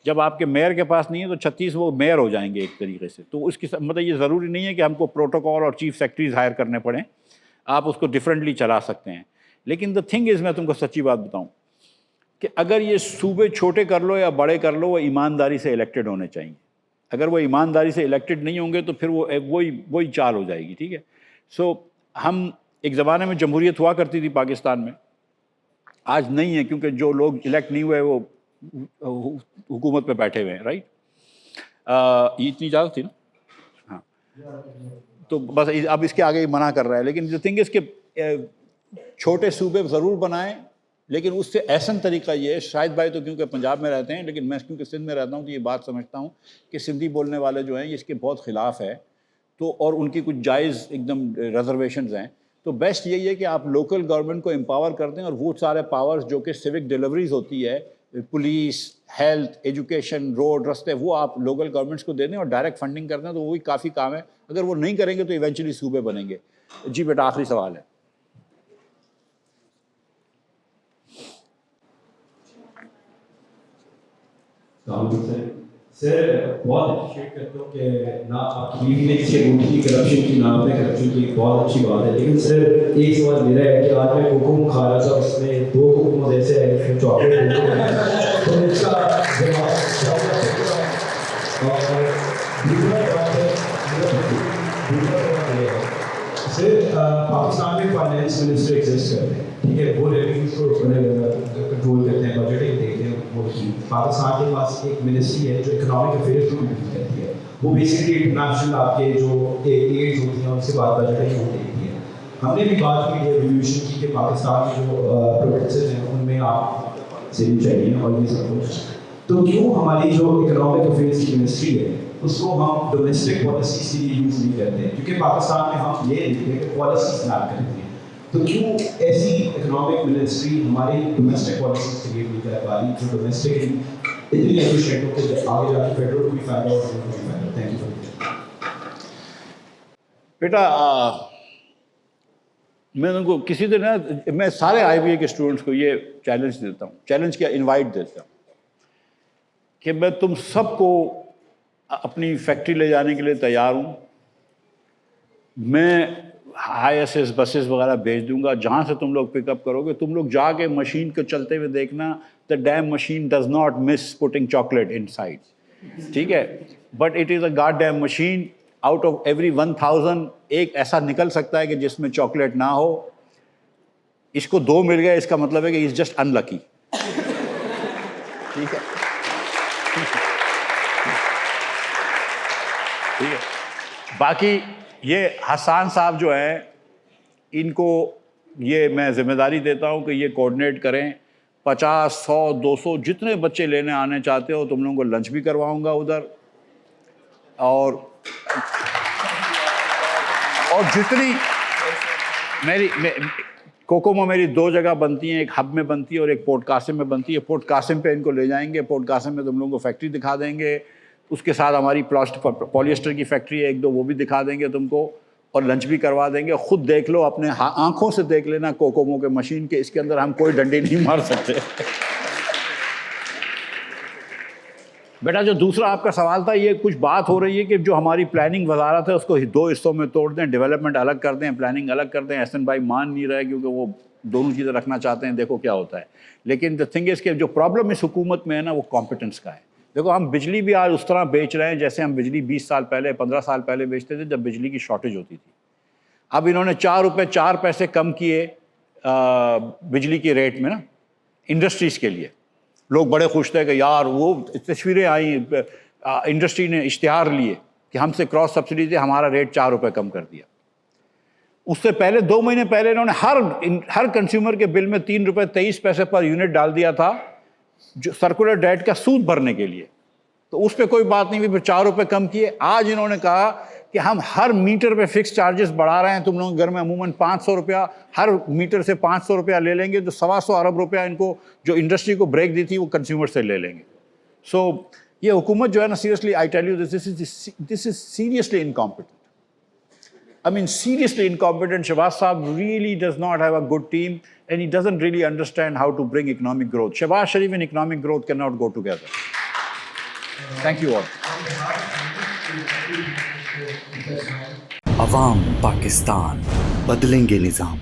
جب آپ کے میئر کے پاس نہیں ہے تو 36 وہ میئر ہو جائیں گے ایک طریقے سے. تو اس کی یہ ضروری نہیں ہے کہ ہم کو پروٹوکول اور چیف سیکرٹریز ہائر کرنے پڑیں, آپ اس کو ڈفرینٹلی چلا سکتے ہیں. لیکن دا تھنگ از, میں تم کو سچی بات بتاؤں کہ اگر یہ صوبے چھوٹے کر لو یا بڑے کر لو, وہ ایمانداری سے الیکٹڈ ہونے چاہیے. اگر وہ ایمانداری سے الیکٹڈ نہیں ہوں گے تو پھر وہی چال ہو جائے گی. ٹھیک ہے, سو ہم ایک زمانے میں جمہوریت ہوا کرتی تھی پاکستان میں, آج نہیں ہے کیونکہ جو لوگ الیکٹ نہیں ہوئے وہ حکومت پہ بیٹھے ہوئے ہیں. رائٹ, یہ اتنی اجازت تھی نا. ہاں, تو بس اب اس کے آگے منع کر رہا ہے. لیکن جو تھنگ اس کے چھوٹے صوبے ضرور بنائیں, لیکن اس سے احسن طریقہ یہ ہے, شاہد بھائی تو کیونکہ پنجاب میں رہتے ہیں, لیکن میں کیونکہ سندھ میں رہتا ہوں تو یہ بات سمجھتا ہوں کہ سندھی بولنے والے جو ہیں یہ اس کے بہت خلاف ہے, تو اور ان کی کچھ جائز ایک دم ریزرویشنز ہیں. تو بیسٹ یہی ہے کہ آپ لوکل گورنمنٹ کو امپاور کر دیں, اور وہ سارے پاورز جو کہ سیوک ڈیلیوریز ہوتی ہے, پولیس, ہیلتھ, ایجوکیشن, روڈ, رستے, وہ آپ لوکل گورنمنٹس کو دے دیں اور ڈائریکٹ فنڈنگ کر دیں, تو وہی کافی کام ہے. اگر وہ نہیں کریں گے تو ایونچولی صوبے بنیں گے. جی بیٹا آخری سوال ہے. سر بہت اپریشیٹ کرتا ہوں کہ نہ آپ کی بیوی نے کسی روٹی کی کرپشن کی, نہ آپ نے کرپشن کی, بہت اچھی بات ہے. لیکن سر ایک سوال میرا ہے کہ آج میں کوکو کھا رہا تھا, اس میں 2 کوکو ایسے ہیں چاکلیٹ, تو اس کا سر پاکستان میں فائنانس منسٹر ایگزسٹ کرتے ہیں, ٹھیک ہے, وہ ریونیوز کو کنٹرول کرتے ہیں, بجٹنگ دیکھتے ہیں. پاکستان کے پاس ایک منسٹری ہے جو اکنامک افیئرس کو ڈیل کرتی ہے, وہ بیسکلی انٹرنیشنل آپ کے جو ایڈز ہوتی ہیں اس کے بعد بجٹنگ وہ دیکھتی ہے. ہم نے بھی بات کی ریولیوشن کی کہ پاکستان میں جو پروونسز ہیں ان میں آپ سے بھی چاہیے اور یہ سب کچھ, تو کیوں ہماری جو اکنامک افیئرس کی منسٹری ہے اس کو ہم ڈومیسٹک پالیسیز کے لیے یوز نہیں کرتے ہیں, کیونکہ پاکستان میں ہم یہ دیکھتے ہیں کہ پالیسیز نہ کرتے ہیں. تو کیوں ایسی اکنامک منسٹری ہماری ڈومیسٹک پالیسیز کے لیے نہیں کر پا رہی جو ڈومیسٹکلی اتنی ایفیشینٹ ہو کہ آگے جا کے فیڈرل کو بھی فائدہ اور کو بھی فائدہ. Thank you. بیٹا میں ان کو کسی دن میں سارے آئی بی اے کے اسٹوڈنٹس کو یہ چیلنج دیتا ہوں, چیلنج کیا, انوائٹ دیتا ہوں کہ میں تم سب کو اپنی فیکٹری لے جانے کے لیے تیار ہوں. میں ہائی ایس ایس بسز وغیرہ بھیج دوں گا, جہاں سے تم لوگ پک اپ کرو گے. تم لوگ جا کے مشین کو چلتے ہوئے دیکھنا, the damn machine does not miss putting chocolate inside. ٹھیک ہے, but it is a goddamn machine. Out of every 1000 ایک ایسا نکل سکتا ہے کہ جس میں چاکلیٹ نہ ہو. اس کو 2 مل گئے, اس کا مطلب ہے کہ از جسٹ ان لکی. ٹھیک ہے, ٹھیک ہے. باقی یہ حسان صاحب جو ہیں ان کو یہ میں ذمہ داری دیتا ہوں کہ یہ کوآرڈینیٹ کریں. 50, 100, 200 جتنے بچے لینے آنے چاہتے ہو تم لوگوں کو لنچ بھی کرواؤں گا ادھر, اور کوکومو میری 2 جگہ بنتی ہیں, ایک ہب میں بنتی ہے اور ایک پورٹ قاسم میں بنتی ہے. پورٹ قاسم پہ ان کو لے جائیں گے, پورٹ قاسم میں تم لوگوں کو فیکٹری دکھا دیں گے, اس کے ساتھ ہماری پولیسٹر کی فیکٹری ہے 1-2 وہ بھی دکھا دیں گے تم کو, اور لنچ بھی کروا دیں گے. خود دیکھ لو, اپنے آنکھوں سے دیکھ لینا کوکومو کے مشین کے, اس کے اندر ہم کوئی ڈنڈی نہیں مار سکتے. بیٹا جو دوسرا آپ کا سوال تھا, یہ کچھ بات ہو رہی ہے کہ جو ہماری پلاننگ وزارت ہے اس کو 2 حصوں میں توڑ دیں, ڈیولپمنٹ الگ کر دیں, پلاننگ الگ کر دیں. احسن بھائی مان نہیں رہے کیونکہ وہ دونوں چیزیں رکھنا چاہتے ہیں, دیکھو کیا ہوتا ہے. لیکن دا تھنگ از کہ جو پرابلم اس حکومت میں ہے نا وہ کمپیٹنس کا ہے. دیکھو ہم بجلی بھی آج اس طرح بیچ رہے ہیں جیسے ہم بجلی 20 سال پہلے 15 سال پہلے بیچتے تھے جب بجلی کی شارٹیج ہوتی تھی. اب انہوں نے 4 روپے 4 پیسے کم کیے بجلی کے ریٹ میں نا انڈسٹریز کے لیے. لوگ بڑے خوش تھے کہ یار وہ تصویریں آئیں, انڈسٹری نے اشتہار لیے کہ ہم سے کراس سبسڈی سے ہمارا ریٹ 4 روپے کم کر دیا. اس سے پہلے 2 مہینے پہلے انہوں نے ہر کنزیومر کے بل میں 3 روپے 23 پیسے پر یونٹ ڈال دیا تھا جو سرکولر ڈیٹ کا سود بھرنے کے لیے. تو اس پہ کوئی بات نہیں ہوئی, پھر 4 روپے کم کیے. آج انہوں نے کہا کہ ہم ہر میٹر پہ فکس چارجز بڑھا رہے ہیں, تم لوگوں کے گھر میں عموماً 500 روپیہ ہر میٹر سے 500 روپیہ لے لیں گے, تو 125 ارب روپیہ ان کو جو انڈسٹری کو بریک دی تھی وہ کنزیومر سے لے لیں گے. سو یہ حکومت جو ہے نا seriously, I tell you this is seriously incompetent. I mean seriously incompetent. Shehbaz Saab really does not have a good team and he doesn't really understand how to bring economic growth. Shehbaz Sharif and economic growth cannot go together. Thank you all. عوام پاکستان بدلیں گے نظام.